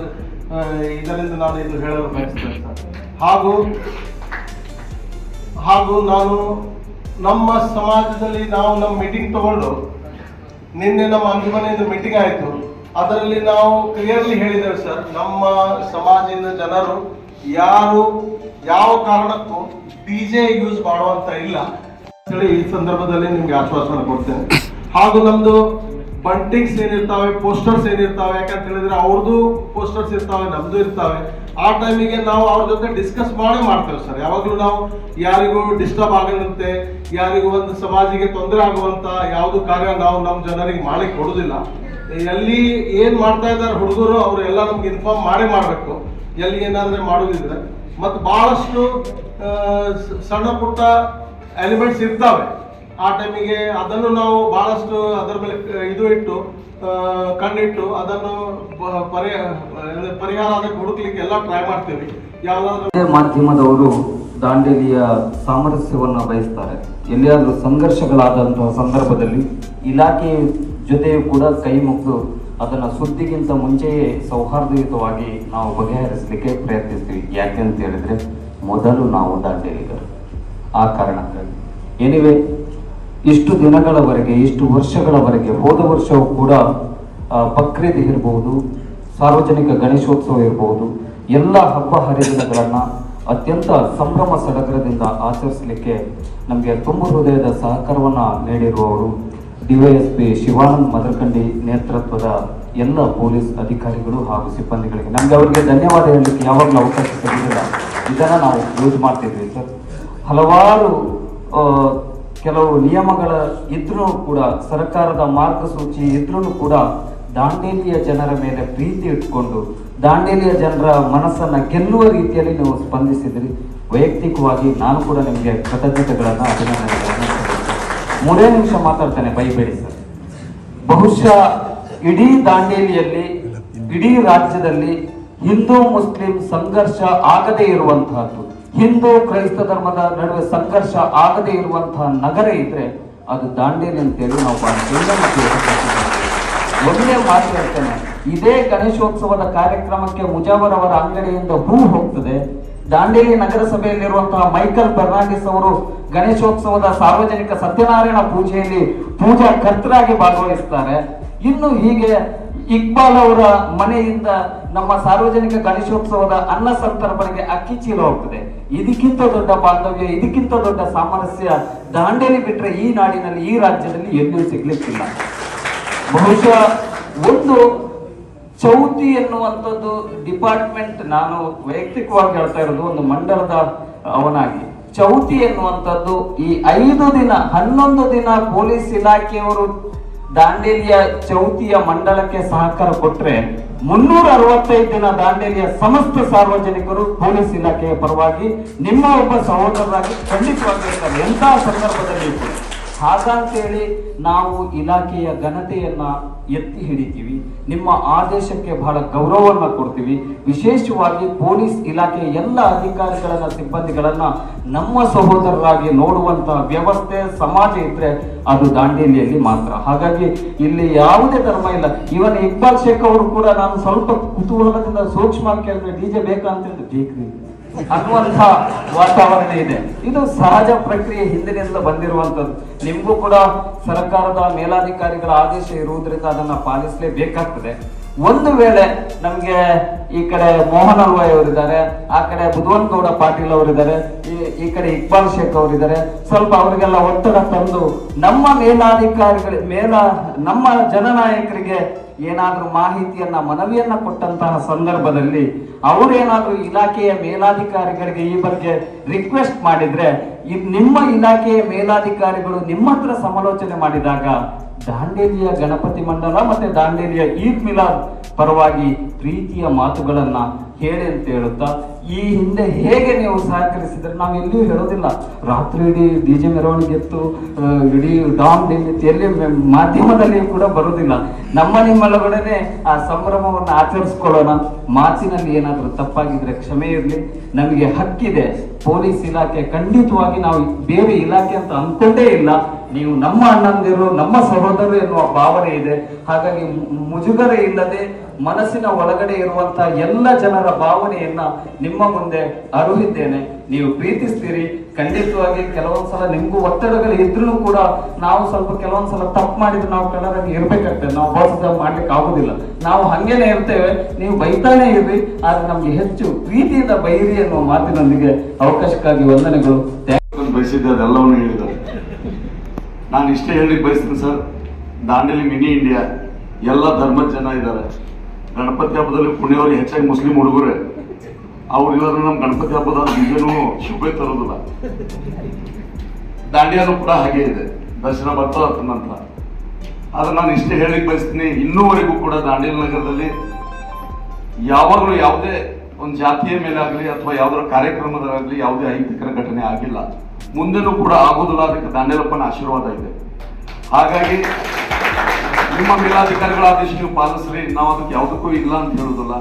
ಇದರಿಂದ ನಾನು ಇದು ಹೇಳಲು ಬಯಸ್ತೇನೆ ಸರ್. ಹಾಗೂ ನಾನು ನಮ್ಮ ಸಮಾಜದಲ್ಲಿ ನಾವು ನಮ್ಮ ಮೀಟಿಂಗ್ ತಗೊಂಡು ನಿನ್ನೆ ನಮ್ಮ ಅಂಜುಮನೆಯಿಂದ ಮೀಟಿಂಗ್ ಆಯಿತು. ಅದರಲ್ಲಿ ನಾವು ಕ್ಲಿಯರ್ಲಿ ಹೇಳಿದ್ದೇವೆ ಸರ್, ನಮ್ಮ ಸಮಾಜದ ಜನರು ಯಾರು ಯಾವ ಕಾರಣಕ್ಕೂ ಡಿಜೆ ಯೂಸ್ ಮಾಡುವಂತ ಇಲ್ಲ ಹೇಳಿ ಈ ಸಂದರ್ಭದಲ್ಲಿ ನಿಮ್ಗೆ ಆಶ್ವಾಸನೆ ಕೊಡ್ತೇನೆ. ಹಾಗೂ ನಮ್ದು ಬಂಟಿಂಗ್ಸ್ ಏನಿರ್ತಾವೆ, ಪೋಸ್ಟರ್ಸ್ ಏನಿರ್ತಾವೆ, ಯಾಕಂತ ಹೇಳಿದ್ರೆ ಅವ್ರದ್ದು ಪೋಸ್ಟರ್ಸ್ ಇರ್ತಾವೆ, ನಮ್ದು ಇರ್ತಾವೆ. ಆ ಟೈಮಿಗೆ ನಾವು ಅವ್ರ ಜೊತೆ ಡಿಸ್ಕಸ್ ಮಾಡ್ತೇವೆ ಸರ್. ಯಾವಾಗಲೂ ನಾವು ಯಾರಿಗೂ ಡಿಸ್ಟರ್ಬ್ ಆಗದಂತೆ, ಯಾರಿಗೂ ಒಂದು ಸಮಾಜಿಗೆ ತೊಂದರೆ ಆಗುವಂತ ಯಾವುದು ಕಾರ್ಯ ನಾವು ನಮ್ಮ ಜನರಿಗೆ ಮಾಡ್ಲಿಕ್ಕೆ ಕೊಡುದಿಲ್ಲ. ಎಲ್ಲಿ ಏನ್ ಮಾಡ್ತಾ ಇದ್ದಾರೆ ಹುಡುಗರು ಅವರೆಲ್ಲ ನಮ್ಗೆ ಇನ್ಫಾರ್ಮ್ ಮಾಡಬೇಕು. ಎಲ್ಲಿ ಏನಾದ್ರೆ ಮಾಡೋದಿದ್ರೆ ಮತ್ತು ಬಹಳಷ್ಟು ಸಣ್ಣ ಪುಟ್ಟ ಎಲಿಮೆಂಟ್ಸ್ ಇರ್ತಾವೆ ಆ ಟೈಮಿಗೆ, ಅದನ್ನು ನಾವು ಬಹಳಷ್ಟು ಅದರ ಮೇಲೆ ಇದು ಇಟ್ಟು ಕಣ್ಣಿಟ್ಟು ಅದನ್ನು ಪರಿಹಾರ ಅದಕ್ಕೆ ಹುಡುಕ್ಲಿಕ್ಕೆ ಎಲ್ಲ ಟ್ರೈ ಮಾಡ್ತೀವಿ. ಯಾವುದಾದ್ರೂ ಮಾಧ್ಯಮದವರು ದಾಂಡೇಲಿಯ ಸಾಮರಸ್ಯವನ್ನು ಬಯಸ್ತಾರೆ. ಎಲ್ಲಿಯಾದರೂ ಸಂಘರ್ಷಗಳಾದಂತಹ ಸಂದರ್ಭದಲ್ಲಿ ಇಲಾಖೆ ಜೊತೆಯೂ ಕೂಡ ಕೈ ಮುಗಿದು ಅದನ್ನು ಸುದ್ದಿಗಿಂತ ಮುಂಚೆಯೇ ಸೌಹಾರ್ದಯುತವಾಗಿ ನಾವು ಬಗೆಹರಿಸಲಿಕ್ಕೆ ಪ್ರಯತ್ನಿಸ್ತೀವಿ. ಯಾಕೆ ಅಂತ ಹೇಳಿದ್ರೆ ಮೊದಲು ನಾವು ದಾಂಡೇಲಿಗರು. ಆ ಕಾರಣಕ್ಕಾಗಿ ಎನಿವೆ ಇಷ್ಟು ದಿನಗಳವರೆಗೆ, ಇಷ್ಟು ವರ್ಷಗಳವರೆಗೆ, ಹೋದ ವರ್ಷವೂ ಕೂಡ ಬಕ್ರೀದ್ ಇರಬಹುದು, ಸಾರ್ವಜನಿಕ ಗಣೇಶೋತ್ಸವ ಇರಬಹುದು, ಎಲ್ಲ ಹಬ್ಬ ಹರಿದಿನಗಳನ್ನು ಅತ್ಯಂತ ಸಂಭ್ರಮ ಸಡಗರದಿಂದ ಆಚರಿಸಲಿಕ್ಕೆ ನಮಗೆ ತುಂಬ ಹೃದಯದ ಸಹಕಾರವನ್ನು ನೀಡಿರುವವರು ಡಿವೈಎಸ್ಪಿ ಶಿವಾನಂದ್ ಮದರಕಂಡಿ ನೇತೃತ್ವದ ಎಲ್ಲ ಪೊಲೀಸ್ ಅಧಿಕಾರಿಗಳು ಹಾಗೂ ಸಿಬ್ಬಂದಿಗಳಿಗೆ ನಮಗೆ ಅವರಿಗೆ ಧನ್ಯವಾದ ಹೇಳಲಿಕ್ಕೆ ಯಾವಾಗಲೂ ಅವಕಾಶ ಸಿಗಲಿಲ್ಲ. ಇದನ್ನು ನಾವು ಯೂಸ್ ಮಾಡ್ತಿದ್ವಿ ಸರ್. ಹಲವಾರು ಕೆಲವು ನಿಯಮಗಳ ಇದ್ರೂ ಕೂಡ, ಸರ್ಕಾರದ ಮಾರ್ಗಸೂಚಿ ಇದ್ರೂ ಕೂಡ ದಾಂಡೇಲಿಯ ಜನರ ಮೇಲೆ ಪ್ರೀತಿ ಇಟ್ಕೊಂಡು ದಾಂಡೇಲಿಯ ಜನರ ಮನಸ್ಸನ್ನು ಗೆಲ್ಲುವ ರೀತಿಯಲ್ಲಿ ನೀವು ಸ್ಪಂದಿಸಿದ್ರಿ. ವೈಯಕ್ತಿಕವಾಗಿ ನಾನು ಕೂಡ ನಿಮಗೆ ಕೃತಜ್ಞತೆಗಳನ್ನು, ಅಭಿನಂದನೆಗಳನ್ನು. 3 ನಿಮಿಷ ಮಾತಾಡ್ತಾನೆ, ಬೈಬೇಡಿ ಸರ್. ಬಹುಶಃ ಇಡೀ ದಾಂಡೇಲಿಯಲ್ಲಿ, ಇಡೀ ರಾಜ್ಯದಲ್ಲಿ ಹಿಂದೂ ಮುಸ್ಲಿಂ ಸಂಘರ್ಷ ಆಗದೇ ಇರುವಂತಹದ್ದು, ಹಿಂದೂ ಕ್ರೈಸ್ತ ಧರ್ಮದ ನಡುವೆ ಸಂಘರ್ಷ ಆಗದೇ ಇರುವಂತಹ ನಗರ ಇದ್ರೆ ಅದು ದಾಂಡೇಲಿ ಅಂತೇಳಿ ನಾವು ಒಳ್ಳೆ ಮಾತು ಹೇಳ್ತೇನೆ. ಇದೇ ಗಣೇಶೋತ್ಸವದ ಕಾರ್ಯಕ್ರಮಕ್ಕೆ ಮುಜಾವರ್ ಅವರ ಅಂಗಡಿಯಿಂದ ಹೂ ಹೋಗ್ತದೆ. ದಾಂಡೇಲಿ ನಗರಸಭೆಯಲ್ಲಿರುವಂತಹ ಮೈಕಲ್ ಫರ್ನಾಂಡಿಸ್ ಅವರು ಗಣೇಶೋತ್ಸವದ ಸಾರ್ವಜನಿಕ ಸತ್ಯನಾರಾಯಣ ಪೂಜೆಯಲ್ಲಿ ಪೂಜಾ ಕರ್ತರಾಗಿ ಭಾಗವಹಿಸ್ತಾರೆ. ಇನ್ನು ಹೀಗೆ ಇಕ್ಬಾಲ್ ಅವರ ಮನೆಯಿಂದ ನಮ್ಮ ಸಾರ್ವಜನಿಕ ಗಣೇಶೋತ್ಸವದ ಅನ್ನ ಸಂತರ್ಪಣೆಗೆ ಅಕ್ಕಿ ಚೀಲ ಹೋಗ್ತದೆ. ಇದಕ್ಕಿಂತ ದೊಡ್ಡ ಬಾಂಧವ್ಯ, ಇದಕ್ಕಿಂತ ದೊಡ್ಡ ಸಾಮರಸ್ಯ ದಾಂಡೇಲಿ ಬಿಟ್ರೆ ಈ ನಾಡಿನಲ್ಲಿ, ಈ ರಾಜ್ಯದಲ್ಲಿ ಎಲ್ಲಿಯೂ ಸಿಗ್ಲಿಕ್ಕಿಲ್ಲ. ಬಹುಶಃ ಒಂದು ಚೌತಿ ಎನ್ನುವಂಥದ್ದು ಡಿಪಾರ್ಟ್ಮೆಂಟ್, ನಾನು ವೈಯಕ್ತಿಕವಾಗಿ ಹೇಳ್ತಾ ಇರೋದು ಒಂದು ಮಂಡಲದ ಅವನಾಗಿ, ಚೌತಿ ಎನ್ನುವಂಥದ್ದು ಈ 5 ದಿನ 11 ದಿನ ಪೊಲೀಸ್ ಇಲಾಖೆಯವರು ದಾಂಡೇಲಿಯ ಚೌತಿಯ ಮಂಡಲಕ್ಕೆ ಸಹಕಾರ ಕೊಟ್ರೆ 365 ದಿನ ದಾಂಡೇಲಿಯ ಸಮಸ್ತ ಸಾರ್ವಜನಿಕರು ಪೊಲೀಸ್ ಇಲಾಖೆಯ ಪರವಾಗಿ ನಿಮ್ಮ ಒಬ್ಬ ಸಹೋದರರಾಗಿ ಖಂಡಿತವಾಗಿ ಇರ್ತಾರೆ ಎಂತಹ ಸಂದರ್ಭದಲ್ಲಿ. ಹಾಗಂತೇಳಿ ನಾವು ಇಲಾಖೆಯ ಘನತೆಯನ್ನ ಎತ್ತಿ ಹಿಡಿತೀವಿ, ನಿಮ್ಮ ಆದೇಶಕ್ಕೆ ಬಹಳ ಗೌರವವನ್ನ ಕೊಡ್ತೀವಿ. ವಿಶೇಷವಾಗಿ ಪೊಲೀಸ್ ಇಲಾಖೆಯ ಎಲ್ಲ ಅಧಿಕಾರಿಗಳನ್ನ, ಸಿಬ್ಬಂದಿಗಳನ್ನ ನಮ್ಮ ಸಹೋದರರಾಗಿ ನೋಡುವಂತಹ ವ್ಯವಸ್ಥೆ ಸಮಾಜ ಇದ್ರೆ ಅದು ದಾಂಡೇಲಿಯಲ್ಲಿ ಮಾತ್ರ. ಹಾಗಾಗಿ ಇಲ್ಲಿ ಯಾವುದೇ ಧರ್ಮ ಇಲ್ಲ. ಇವನ್ ಇಕ್ಬಾಲ್ ಶೇಖ್ ಅವರು ಕೂಡ ನಾನು ಸ್ವಲ್ಪ ಕುತೂಹಲದಿಂದ ಸೂಕ್ಷ್ಮ ಕೇಳಿದ್ರೆ ಡಿಜೆ ಬೇಕಾ ಅಂತ ಹೇಳಿದ್ರೆ ಅನ್ನುವಂಥ ವಾತಾವರಣ ಇದೆ. ಇದು ಸಹಜ ಪ್ರಕ್ರಿಯೆ, ಹಿಂದಿನಿಂದ ಬಂದಿರುವಂಥದ್ದು. ನಿಮಗೂ ಕೂಡ ಸರ್ಕಾರದ ಮೇಲಾಧಿಕಾರಿಗಳ ಆದೇಶ ಇರುವುದರಿಂದ ಅದನ್ನ ಪಾಲಿಸಲೇಬೇಕಾಗ್ತದೆ. ಒಂದು ವೇಳೆ ನಮ್ಗೆ ಈ ಕಡೆ ಮೋಹನ್ ಅಲ್ವಾಯ್ ಅವರಿದ್ದಾರೆ, ಆ ಕಡೆ ಬುಧವನಗೌಡ ಪಾಟೀಲ್ ಅವರಿದ್ದಾರೆ, ಈ ಕಡೆ ಇಕ್ಬಾಲ್ ಶೇಖ್ ಅವರಿದ್ದಾರೆ, ಸ್ವಲ್ಪ ಅವರಿಗೆಲ್ಲ ಒತ್ತಡ ತಂದು ನಮ್ಮ ನಮ್ಮ ಜನನಾಯಕರಿಗೆ ಏನಾದ್ರೂ ಮಾಹಿತಿಯನ್ನ, ಮನವಿಯನ್ನ ಕೊಟ್ಟಂತಹ ಸಂದರ್ಭದಲ್ಲಿ ಅವರೇನಾದ್ರೂ ಇಲಾಖೆಯ ಮೇಲಾಧಿಕಾರಿಗಳಿಗೆ ಈ ಬಗ್ಗೆ ರಿಕ್ವೆಸ್ಟ್ ಮಾಡಿದ್ರೆ, ನಿಮ್ಮ ಇಲಾಖೆಯ ಮೇಲಾಧಿಕಾರಿಗಳು ನಿಮ್ಮ ಹತ್ರ ಸಮಾಲೋಚನೆ ಮಾಡಿದಾಗ ದಾಂಡೇಲಿಯ ಗಣಪತಿ ಮಂಡಲ ಮತ್ತೆ ದಾಂಡೇಲಿಯ ಈದ್ ಮಿಲಾದ್ ಪರವಾಗಿ ಪ್ರೀತಿಯ ಮಾತುಗಳನ್ನ ಹೇಳಿ ಅಂತ ಹೇಳುತ್ತಾ, ಈ ಹಿಂದೆ ಹೇಗೆ ನೀವು ಸಹಕರಿಸಿದ್ರೆ ನಾವು ಎಲ್ಲಿಯೂ ಹೇಳೋದಿಲ್ಲ. ರಾತ್ರಿ ಇಡೀ ಡಿಜೆ ಮೆರವಣಿಗೆ ಎತ್ತು ಇಡೀ ಡಾಮ್ ಎಲ್ಲಿ ಮಾಧ್ಯಮದಲ್ಲಿ ಕೂಡ ಬರುವುದಿಲ್ಲ. ನಿಮ್ಮೊಳಗಡೆ ಆ ಸಂಭ್ರಮವನ್ನು ಆಚರಿಸ್ಕೊಳ್ಳೋಣ. ಮಾತಿನಲ್ಲಿ ಏನಾದರೂ ತಪ್ಪಾಗಿದ್ರೆ ಕ್ಷಮೆ ಇರಲಿ. ನಮಗೆ ಹಕ್ಕಿದೆ. ಪೊಲೀಸ್ ಇಲಾಖೆ ಖಂಡಿತವಾಗಿ ನಾವು ಬೇರೆ ಇಲಾಖೆ ಅಂತ ಅನ್ಕೊಂಡೇ ಇಲ್ಲ. ನೀವು ನಮ್ಮ ಅಣ್ಣಂದಿರು, ನಮ್ಮ ಸಹೋದರರು ಎನ್ನುವ ಭಾವನೆ ಇದೆ. ಹಾಗಾಗಿ ಮುಜುಗರ ಇಲ್ಲದೆ ಮನಸ್ಸಿನ ಒಳಗಡೆ ಇರುವಂತಹ ಎಲ್ಲ ಜನರ ಭಾವನೆಯನ್ನ ನಿಮ್ಮ ಮುಂದೆ ಅರುಹಿದ್ದೇನೆ. ನೀವು ಪ್ರೀತಿಸ್ತೀರಿ. ಖಂಡಿತವಾಗಿ ಕೆಲವೊಂದ್ಸಲ ನಿಮ್ಗೂ ಒತ್ತಡಗಳು ಇದ್ರೂ ಕೂಡ ನಾವು ಸ್ವಲ್ಪ ಕೆಲವೊಂದ್ಸಲ ತಪ್ಪು ಮಾಡಿದ್ರೆ ನಾವು ಕನ್ನಡಕ್ಕೆ ಇರ್ಬೇಕಾಗ್ತದೆ. ನಾವು ಬೋಧ ಮಾಡ್ಲಿಕ್ಕೆ ಆಗುದಿಲ್ಲ. ನಾವು ಹಂಗೇನೆ ಇರ್ತೇವೆ. ನೀವು ಬೈತಾನೆ ಇರ್ರಿ, ಆದ್ರೆ ನಮ್ಗೆ ಹೆಚ್ಚು ಪ್ರೀತಿಯಿಂದ ಬೈರಿ ಎನ್ನುವ ಮಾತಿನೊಂದಿಗೆ ಅವಕಾಶಕ್ಕಾಗಿ ವಂದನೆಗಳು. ಬಯಸಿದ್ದೆ ಅದೆಲ್ಲವನ್ನು ಹೇಳಿದ್ದಾರೆ. ನಾನು ಇಷ್ಟೇ ಹೇಳಿ ಬಯಸ್ತೀನಿ ಸರ್, ದಾಂಡೇಲಿ ಮಿನಿ ಇಂಡಿಯಾ, ಎಲ್ಲ ಧರ್ಮದ ಜನ ಇದ್ದಾರೆ. ಗಣಪತಿ ಹಬ್ಬದಲ್ಲಿ ಪುಣ್ಯವರು ಹೆಚ್ಚಾಗಿ ಮುಸ್ಲಿಂ ಹುಡುಗರೇ. ಅವ್ರಿಲ್ಲರೂ ನಮ್ಮ ಗಣಪತಿ ಹಬ್ಬದ ನಿಜನೂ ಶುಭ ತರೋದಿಲ್ಲ. ದಾಂಡಿಯಾನು ಕೂಡ ಹಾಗೆ ಇದೆ, ದರ್ಶನ ಬರ್ತದ ನಂತರ. ಆದ್ರೆ ನಾನು ಇಷ್ಟೇ ಹೇಳಿಕ್ ಬಯಸ್ತೀನಿ, ಇನ್ನೂವರೆಗೂ ಕೂಡ ದಾಂಡೇಲಿ ನಗರದಲ್ಲಿ ಯಾವಾಗಲೂ ಯಾವುದೇ ಒಂದು ಜಾತಿಯ ಮೇಲೆ ಆಗಲಿ ಅಥವಾ ಯಾವ್ದಾರ ಕಾರ್ಯಕ್ರಮದಾಗಲಿ ಯಾವುದೇ ಅಹಿತಕರ ಘಟನೆ ಆಗಿಲ್ಲ. ಮುಂದೆನೂ ಕೂಡ ಆಗೋದಿಲ್ಲ. ಅದಕ್ಕೆ ದಾಂಡೇಲಪ್ಪನ ಆಶೀರ್ವಾದ ಇದೆ. ಹಾಗಾಗಿ ನಿಮ್ಮ ಮೇಲಾಧಿಕಾರಿಗಳ ಆದೇಶ ನೀವು ಪಾಲಿಸ್ರಿ. ನಾವು ಅದಕ್ಕೆ ಯಾವುದಕ್ಕೂ ಇಲ್ಲ ಅಂತ ಹೇಳುದಿಲ್ಲ.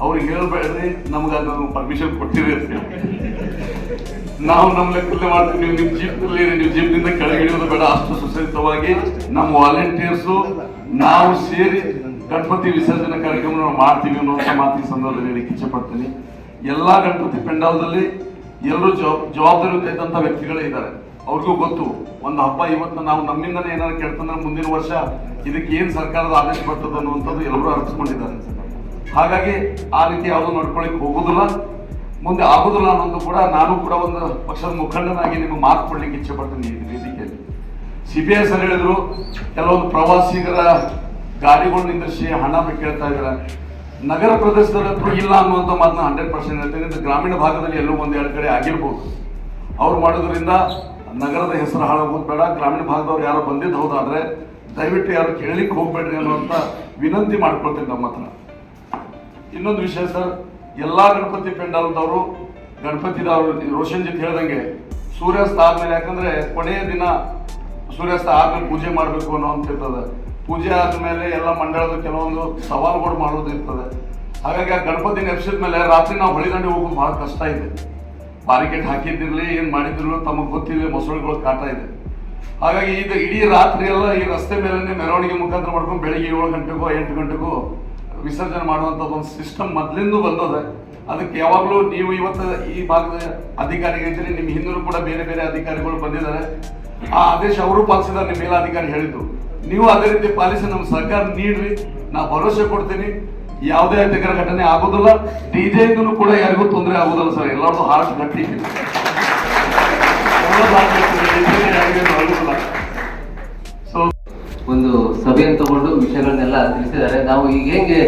ಅವ್ರಿಗೆ ಹೇಳ್ಬೇಡ್ರಿ ನಮ್ಗೆ ಅದನ್ನು ಪರ್ಮಿಷನ್ ಕೊಟ್ಟಿರಿ ಅಂತ ಹೇಳಿ. ನಾವು ನಮ್ಮ ಲೆಕ್ಕಲ್ಲೇ ಮಾಡ್ತೀವಿ. ನೀವು ನಿಮ್ಮ ಜೀಪ್ನಲ್ಲಿ ನೀವು ಜೀಪ್ನಿಂದ ಕೆಳಗೆ ಇಳಿಯೋದು ಬೇಡ. ಅಷ್ಟು ಸುಸಜ್ಜಿತವಾಗಿ ನಮ್ಮ ವಾಲಂಟಿಯರ್ಸು ನಾವು ಸೇರಿ ಗಣಪತಿ ವಿಸರ್ಜನೆ ಕಾರ್ಯಕ್ರಮ ನಾವು ಮಾಡ್ತೀವಿ ಅನ್ನೋ ಮಾತಿನ ಸಂದರ್ಭದಲ್ಲಿ ಹೇಳಿಕ್ಕೆ ಇಚ್ಛೆ ಪಡ್ತೀನಿ. ಎಲ್ಲಾ ಗಣಪತಿ ಪೆಂಡಾಲ್ದಲ್ಲಿ ಎಲ್ಲರೂ ಜವಾಬ್ದಾರಿ ತೆಗೆದಂತ ವ್ಯಕ್ತಿಗಳೇ ಇದ್ದಾರೆ. ಅವ್ರಿಗೂ ಗೊತ್ತು ಒಂದು ಹಬ್ಬ ಇವತ್ತು ನಾವು ನಮ್ಮಿಂದನೇ ಏನಾದ್ರು ಕೇಳ್ತಂದ್ರೆ ಮುಂದಿನ ವರ್ಷ ಇದಕ್ಕೆ ಏನ್ ಸರ್ಕಾರದ ಆದೇಶ ಬರ್ತದೆ ಅನ್ನುವಂಥದ್ದು ಎಲ್ಲರೂ ಅರ್ಥಕೊಂಡಿದ್ದಾರೆ. ಹಾಗಾಗಿ ಆ ರೀತಿ ಯಾವುದು ನಡ್ಕೊಳಿಕ್ ಹೋಗುದಿಲ್ಲ, ಮುಂದೆ ಆಗುದಿಲ್ಲ ಅನ್ನೋದು ಕೂಡ ನಾನು ಕೂಡ ಒಂದು ಪಕ್ಷದ ಮುಖಂಡನಾಗಿ ನಿಮಗೆ ಮಾತು ಕೊಡ್ಲಿಕ್ಕೆ ಇಚ್ಛೆ ಪಡ್ತೀನಿ. ಈ ವೇದಿಕೆಯಲ್ಲಿ CBI ಸರ್ ಹೇಳಿದ್ರು, ಕೆಲವೊಂದು ಪ್ರವಾಸಿಗರ ಗಾಡಿಗಳು ನಿಂದಿಸಿ ಹಣ ಕೇಳ್ತಾ ಇದ್ದಾರೆ. ನಗರ ಪ್ರದೇಶದಲ್ಲಂತೂ ಇಲ್ಲ ಅನ್ನುವಂಥ ಮಾತನ್ನ 100% ಹೇಳ್ತೇನೆ. ಇದು ಗ್ರಾಮೀಣ ಭಾಗದಲ್ಲಿ ಎಲ್ಲೋ ಒಂದೆರಡು ಕಡೆ ಆಗಿರ್ಬೋದು. ಅವ್ರು ಮಾಡೋದ್ರಿಂದ ನಗರದ ಹೆಸರು ಹಾಳಾಗೋದು ಬೇಡ. ಗ್ರಾಮೀಣ ಭಾಗದವ್ರು ಯಾರೋ ಬಂದಿದ್ದು ಹೌದಾದ್ರೆ ದಯವಿಟ್ಟು ಯಾರು ಕೇಳಲಿಕ್ಕೆ ಹೋಗ್ಬೇಡ್ರಿ ಅನ್ನುವಂಥ ವಿನಂತಿ ಮಾಡ್ಕೊಳ್ತೀನಿ ನಮ್ಮ ಹತ್ರ. ಇನ್ನೊಂದು ವಿಷಯ ಸರ್, ಎಲ್ಲಾ ಗಣಪತಿ ಪೆಂಡಾಲ್ದವರು ಗಣಪತಿದವರು ರೋಷನ್ ಜಿತ್ ಹೇಳ್ದಂಗೆ ಸೂರ್ಯಾಸ್ತ ಆದ್ಮೇಲೆ, ಯಾಕಂದ್ರೆ ಕೊನೆಯ ದಿನ ಸೂರ್ಯಾಸ್ತ ಆದ್ಮೇಲೆ ಪೂಜೆ ಮಾಡಬೇಕು ಅನ್ನೋಂತ ಇರ್ತದೆ. ಪೂಜೆ ಆದ್ಮೇಲೆ ಎಲ್ಲ ಮಂಡಳದ ಕೆಲವೊಂದು ಸವಾಲುಗಳು ಮಾಡೋದು ಇರ್ತದೆ. ಹಾಗಾಗಿ ಆ ಗಣಪತಿ ನೆಪ್ಸಿದ ಮೇಲೆ ರಾತ್ರಿ ನಾವು ಹೊಳಿದಂಡೆ ಹೋಗೋದು ಬಹಳ ಕಷ್ಟ ಇದೆ. ಬಾರಿಕೇಡ್ ಹಾಕಿದ್ದಿರ್ಲಿ ಏನ್ ಮಾಡಿದಿರ್ಲಿ ತಮಗೆ ಗೊತ್ತಿಲ್ಲ, ಮೊಸಳೆಗಳ ಕಾಟ ಇದೆ. ಹಾಗಾಗಿ ಇದು ಇಡೀ ರಾತ್ರಿ ಎಲ್ಲ ಈ ರಸ್ತೆ ಮೇಲೆ ಮೆರವಣಿಗೆ ಮುಖಾಂತರ ಮಾಡ್ಕೊಂಡು ಬೆಳಿಗ್ಗೆ 7 ಗಂಟೆಗೂ 8 ಗಂಟೆಗೂ ವಿಸರ್ಜನೆ ಮಾಡುವಂಥದ್ದು ಒಂದು ಸಿಸ್ಟಮ್ ಮೊದಲಿಂದ ಬಂದದೆ. ಅದಕ್ಕೆ ಯಾವಾಗಲೂ ನೀವು ಇವತ್ತು ಈ ಭಾಗದ ಅಧಿಕಾರಿಗಳಿದ್ದೀರಿ, ನಿಮ್ಮ ಹಿಂದೂ ಕೂಡ ಬೇರೆ ಬೇರೆ ಅಧಿಕಾರಿಗಳು ಬಂದಿದ್ದಾರೆ. ಆ ಆದೇಶ ಅವರು ಪಾಲಿಸಿದ್ದಾರೆ. ನಿಮ್ಮ ಮೇಲಾಧಿಕಾರಿ ಹೇಳಿದ್ದು ನೀವು ಅದೇ ರೀತಿ ಪಾಲಿಸಿ ನಮ್ಗೆ ಸಹಕಾರ ನೀಡ್ರಿ. ನಾ ಭರವಸೆ ಕೊಡ್ತೀನಿ, ಯಾವುದೇ ಅಹಿತಕರ ಘಟನೆ ಆಗೋದಿಲ್ಲ. ಡಿಜೆ ಇಂದನೂ ಕೂಡ ಯಾರಿಗೂ ತೊಂದರೆ ಆಗೋದಿಲ್ಲ ಸರ್. ಎಲ್ಲರದ್ದು ಹಾರ್ಟ್ ಗಟ್ಟಿ ಸೊ ಒಂದು ಸಭೆಯನ್ನು ತಗೊಂಡು ವಿಷಯಗಳನ್ನೆಲ್ಲ ತಿಳಿಸಿದ್ದಾರೆ. ನಾವು ಈಗ ಹೆಂಗೆ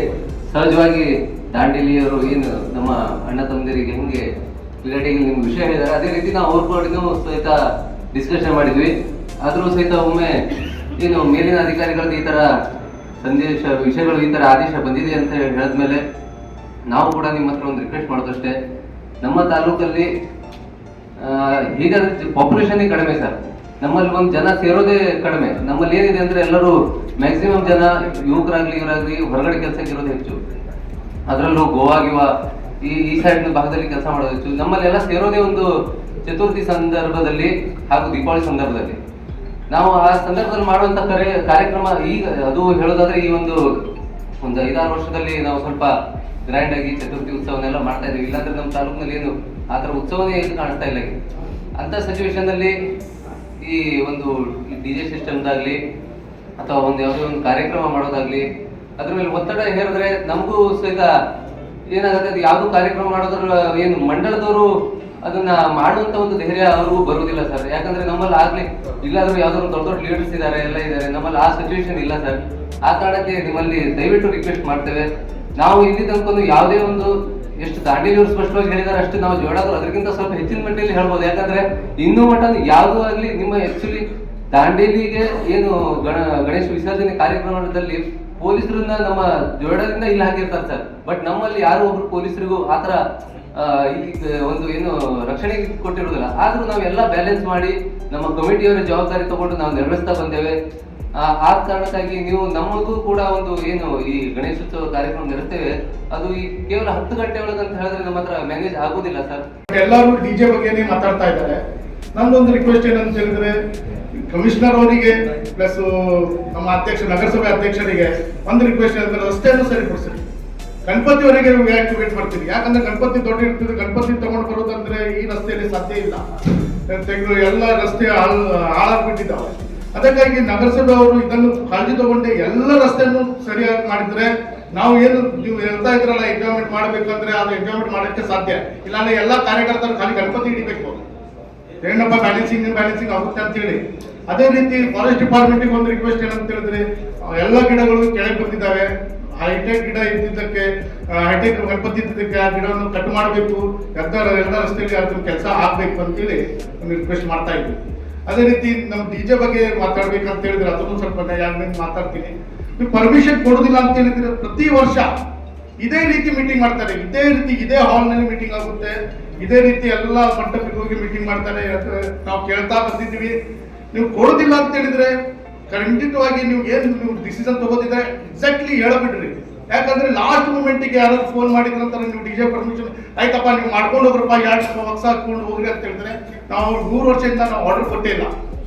ಸಹಜವಾಗಿ ದಾಂಡೇಲಿಯವರು ಏನು ನಮ್ಮ ಅಣ್ಣ ತಮ್ಮಂದಿರಿಗೆ ಹೆಂಗೆ ಕ್ಲಿಯರಿಟಿಗೆ ನಿಮ್ಗೆ ವಿಷಯ ಹೇಳಿದ್ದಾರೆ, ಅದೇ ರೀತಿ ನಾವು ಅವ್ರ ಕಡೆನೂ ಸಹಿತ ಡಿಸ್ಕಷನ್ ಮಾಡಿದ್ವಿ. ಆದರೂ ಸಹಿತ ಒಮ್ಮೆ ಏನು ಮೇಲಿನ ಅಧಿಕಾರಿಗಳದ್ದು ಈ ಥರ ಸಂದೇಶ ವಿಷಯಗಳು ಈ ಥರ ಆದೇಶ ಬಂದಿದೆ ಅಂತ ಹೇಳಿದ್ಮೇಲೆ ನಾವು ಕೂಡ ನಿಮ್ಮ ಹತ್ರ ಒಂದು ರಿಕ್ವೆಸ್ಟ್ ಮಾಡೋದಷ್ಟೇ. ನಮ್ಮ ತಾಲೂಕಲ್ಲಿ ಹೀಗಾದ್ರೆ ಪಾಪ್ಯುಲೇಷನ್ನೇ ಕಡಿಮೆ ಸರ್. ನಮ್ಮಲ್ಲಿ ಒಂದು ಜನ ಸೇರೋದೇ ಕಡಿಮೆ. ನಮ್ಮಲ್ಲಿ ಏನಿದೆ ಅಂದರೆ ಎಲ್ಲರೂ ಮ್ಯಾಕ್ಸಿಮಮ್ ಜನ ಯುವಕರಾಗ್ಲಿ ಇವರಾಗ್ಲಿ ಹೊರಗಡೆ ಕೆಲಸಕ್ಕೆ ಇರೋದು ಹೆಚ್ಚು. ಅದರಲ್ಲೂ ಗೋವಾ ಗಿವಾ ಈ ಸೈಡ್ ಭಾಗದಲ್ಲಿ ಕೆಲಸ ಮಾಡೋದು ಹೆಚ್ಚು. ನಮ್ಮಲ್ಲೆಲ್ಲ ಸೇರೋದೇ ಒಂದು ಚತುರ್ಥಿ ಸಂದರ್ಭದಲ್ಲಿ ಹಾಗೂ ದೀಪಾವಳಿ ಸಂದರ್ಭದಲ್ಲಿ. ನಾವು ಆ ಸಂದರ್ಭದಲ್ಲಿ ಮಾಡುವಂಥ ಕಾರ್ಯಕ್ರಮ ಈಗ ಅದು ಹೇಳೋದಾದ್ರೆ ಈ ಒಂದು 5-6 ವರ್ಷದಲ್ಲಿ ನಾವು ಸ್ವಲ್ಪ ಗ್ರ್ಯಾಂಡ್ ಆಗಿ ಚತುರ್ಥಿ ಉತ್ಸವನೆಲ್ಲ ಮಾಡ್ತಾ ಇದ್ದೀವಿ. ಇಲ್ಲಾಂದ್ರೆ ನಮ್ಮ ತಾಲೂಕಿನಲ್ಲಿ ಏನು ಆ ಥರ ಉತ್ಸವನೇ ಏನು ಕಾಣಿಸ್ತಾ ಇಲ್ಲ. ಅಂಥ ಸಿಚುವೇಶನ್ನಲ್ಲಿ ಈ ಒಂದು DJ ಸಿಸ್ಟಮ್ದಾಗಲಿ ಅಥವಾ ಯಾವುದೇ ಒಂದು ಕಾರ್ಯಕ್ರಮ ಮಾಡೋದಾಗ್ಲಿ ಅದ್ರ ಮೇಲೆ ಒತ್ತಡ ಹೇರಿದ್ರೆ ನಮಗೂ ಸಹಿತ ಏನಾಗುತ್ತೆ, ಅದು ಯಾವುದು ಕಾರ್ಯಕ್ರಮ ಮಾಡೋದ್ರ ಏನು ಮಂಡಳದವರು ಅದನ್ನ ಮಾಡುವಂತ ಒಂದು ಧೈರ್ಯ ಅವ್ರಿಗೂ ಬರುವುದಿಲ್ಲ ಸರ್. ಯಾಕಂದ್ರೆ ನಮ್ಮಲ್ಲಿ ಆಗ್ಲಿ ಇಲ್ಲಾದ್ರೂ ಯಾವ್ದಾದ್ರು ದೊಡ್ಡ ದೊಡ್ಡ ಲೀಡರ್ಸ್ ಇದ್ದಾರೆ, ಎಲ್ಲ ಇದ್ದಾರೆ. ನಮ್ಮಲ್ಲಿ ಆ ಸಿಚುವೇಶನ್ ಇಲ್ಲ ಸರ್. ಆ ಕಾರಣಕ್ಕೆ ನಿಮ್ಮಲ್ಲಿ ದಯವಿಟ್ಟು ರಿಕ್ವೆಸ್ಟ್ ಮಾಡ್ತೇವೆ. ನಾವು ಇಲ್ಲಿ ತನಕ ಯಾವುದೇ ಒಂದು ಎಷ್ಟು ದಾಂಡೇಲಿಯವರು ಸ್ಪಷ್ಟವಾಗಿ ಹೇಳಿದ್ದಾರೆ ಅಷ್ಟು ನಾವು ಜೋಡಾದ್ರು ಅದಕ್ಕಿಂತ ಸ್ವಲ್ಪ ಹೆಚ್ಚಿನ ಮಟ್ಟದಲ್ಲಿ ಹೇಳ್ಬೋದು. ಯಾಕಂದ್ರೆ ಇನ್ನೂ ಮಟ್ಟ ಯಾವುದೂ ಆಗಲಿ ನಿಮ್ಮ ಆಕ್ಚುಲಿ ದಾಂಡೇಲಿಗೆ ಏನು ಗಣೇಶ ವಿಸರ್ಜನೆ ಕಾರ್ಯಕ್ರಮದಲ್ಲಿ ಪೊಲೀಸರನ್ನ ನಮ್ಮ ಜೋಡದಿಂದ ಇಲ್ಲಿ ಹಾಕಿರ್ತಾರೆ ಸರ್. ಬಟ್ ನಮ್ಮಲ್ಲಿ ಯಾರು ಒಬ್ರು ಪೊಲೀಸರಿಗೂ ಆತರ ಒಂದು ಏನು ರಕ್ಷಣೆ ಕೊಟ್ಟಿರೋದಿಲ್ಲ. ಆದ್ರೂ ನಾವೆಲ್ಲ ಬ್ಯಾಲೆನ್ಸ್ ಮಾಡಿ ನಮ್ಮ ಕಮಿಟಿಯವರ ಜವಾಬ್ದಾರಿ ತಗೊಂಡು ನಾವು ನಿರ್ವಹಿಸ್ತಾ ಬಂದೇವೆ. ಆ ಕಾರಣಕ್ಕಾಗಿ ನೀವು ನಮಗೂ ಕೂಡ ಒಂದು ಏನು ಈ ಗಣೇಶೋತ್ಸವ ಕಾರ್ಯಕ್ರಮ ನಡೆಸ್ತೇವೆ, ಅದು ಈ ಕೇವಲ 10 ಗಂಟೆ ಒಳಗೆ ಅಂತ ಹೇಳಿದ್ರೆ ನಮ್ಮ ಹತ್ರ ಮ್ಯಾನೇಜ್ ಆಗೋದಿಲ್ಲ ಸರ್. ಎಲ್ಲರೂ ಡಿಜೆ ಬಗ್ಗೆ ಮಾತಾಡ್ತಾ ಇದ್ದಾರೆ. ನಂದೊಂದು ರಿಕ್ವೆಸ್ಟ್ ಏನಂತ ಹೇಳಿದ್ರೆ, ಕಮಿಷನರ್ ಅವರಿಗೆ ಪ್ಲಸ್ ನಮ್ಮ ನಗರಸಭೆ ಅಧ್ಯಕ್ಷರಿಗೆ ಒಂದು ರಿಕ್ವೆಸ್ಟ್ ಏನಂದ್ರೆ, ರಸ್ತೆಯನ್ನು ಸರಿಪಡಿಸ್ರಿ. ಗಣಪತಿವರೆಗೆ ಆಕ್ಟಿವೇಟ್ ಮಾಡ್ತೀವಿ. ಯಾಕಂದ್ರೆ ಗಣಪತಿ ದೊಡ್ಡ ಇರ್ತದೆ, ಗಣಪತಿ ತಗೊಂಡು ಬರೋದಂದ್ರೆ ಈ ರಸ್ತೆಯಲ್ಲಿ ಸಾಧ್ಯ ಇಲ್ಲ. ಎಲ್ಲ ರಸ್ತೆ ಹಾಳಾಗ್ಬಿಟ್ಟಿದ್ದಾವೆ. ಅದಕ್ಕಾಗಿ ನಗರಸಭೆ ಅವರು ಇದನ್ನು ಕಾಳಜಿ ತಗೊಂಡು ಎಲ್ಲ ರಸ್ತೆಯನ್ನು ಸರಿಯಾಗಿ ಮಾಡಿದ್ರೆ ನಾವು ಏನು ನೀವು ಹೇಳ್ತಾ ಇದ್ರಲ್ಲ ಎಂಜಾಯ್ಮೆಂಟ್ ಮಾಡ್ಬೇಕಂದ್ರೆ ಅದು ಎಂಜಾಯ್ಮೆಂಟ್ ಮಾಡೋಕ್ಕೆ ಸಾಧ್ಯ. ಇಲ್ಲಾಂದ್ರೆ ಎಲ್ಲ ಕಾರ್ಯಕರ್ತರು ಖಾಲಿ ಗಣಪತಿ ಹಿಡಿಬೇಕು, ಏನಪ್ಪ ಬ್ಯಾಲೆನ್ಸಿಂಗ್ ಆಗುತ್ತೆ ಅಂತ ಹೇಳಿ. ಅದೇ ರೀತಿ ಫಾರೆಸ್ಟ್ ಡಿಪಾರ್ಟ್ಮೆಂಟ್ಗೆ ಒಂದು ರಿಕ್ವೆಸ್ಟ್ ಏನಂತ ಹೇಳಿದ್ರೆ, ಎಲ್ಲ ಗಿಡಗಳು ಕೆಳಗೆ ಬಂದಿದ್ದಾವೆ. ಹೈಟೆಕ್ ಗಿಡ ಇದ್ದಿದ್ದಕ್ಕೆ, ಹೈಟೆಕ್ ಗಣಪತಿ ಇದ್ದಿದ್ದಕ್ಕೆ ಆ ಗಿಡವನ್ನು ಕಟ್ ಮಾಡಬೇಕು. ಎಲ್ಲ ರಸ್ತೆಯಲ್ಲಿ ಅದ್ರ ಕೆಲಸ ಆಗ್ಬೇಕು ಅಂತೇಳಿ ಒಂದು ರಿಕ್ವೆಸ್ಟ್ ಮಾಡ್ತಾ ಇದ್ವಿ. ಅದೇ ರೀತಿ ನಮ್ಮ ಡಿಜೆ ಬಗ್ಗೆ ಮಾತಾಡ್ಬೇಕಂತ ಹೇಳಿದ್ರೆ ಅದನ್ನು ಸ್ವಲ್ಪ ಮಾತಾಡ್ತೀನಿ. ನೀವು ಪರ್ಮಿಷನ್ ಕೊಡೋದಿಲ್ಲ ಅಂತ ಹೇಳಿದ್ರೆ ಪ್ರತಿ ವರ್ಷ ಇದೇ ರೀತಿ ಮೀಟಿಂಗ್ ಮಾಡ್ತಾರೆ. ಇದೇ ಹಾಲ್ನಲ್ಲಿ ಮೀಟಿಂಗ್ ಆಗುತ್ತೆ. ಇದೇ ರೀತಿ ಎಲ್ಲ ಮಂಟಪಕ್ಕೆ ಹೋಗಿ ಮೀಟಿಂಗ್ ಮಾಡ್ತಾರೆ. ನಾವು ಕೇಳ್ತಾ ಬಂದಿದ್ದೀವಿ. ನೀವು ಕೊಡೋದಿಲ್ಲ ಅಂತ ಹೇಳಿದ್ರೆ ಖಂಡಿತವಾಗಿ ನೀವು ಏನು ಡಿಸಿಷನ್ ತಗೋತಿದ್ರೆ ಎಕ್ಸಾಕ್ಟ್ಲಿ ಹೇಳಬಿಡ್ರಿ. ಯಾಕಂದ್ರೆ ಲಾಸ್ಟ್ ಮೂಮೆಂಟಿಗೆ ಯಾರು ಫೋನ್ ಮಾಡಿದ ನಂತರ ನೀವು ಡಿಜೆ ಪರ್ಮಿಷನ್ ಆಯ್ತಪ್ಪ ನೀವು ಮಾಡ್ಕೊಂಡು ಹೋಗ್ರಪ್ಪ 2 ವರ್ಷ ಹಾಕೊಂಡು ಹೋಗ್ರಿ ಅಂತ ಹೇಳಿದ್ರೆ, ನಾವು 3 ವರ್ಷದಿಂದ ನಾವು ಆರ್ಡರ್ ಕೊಟ್ಟೇ ಇಲ್ಲ,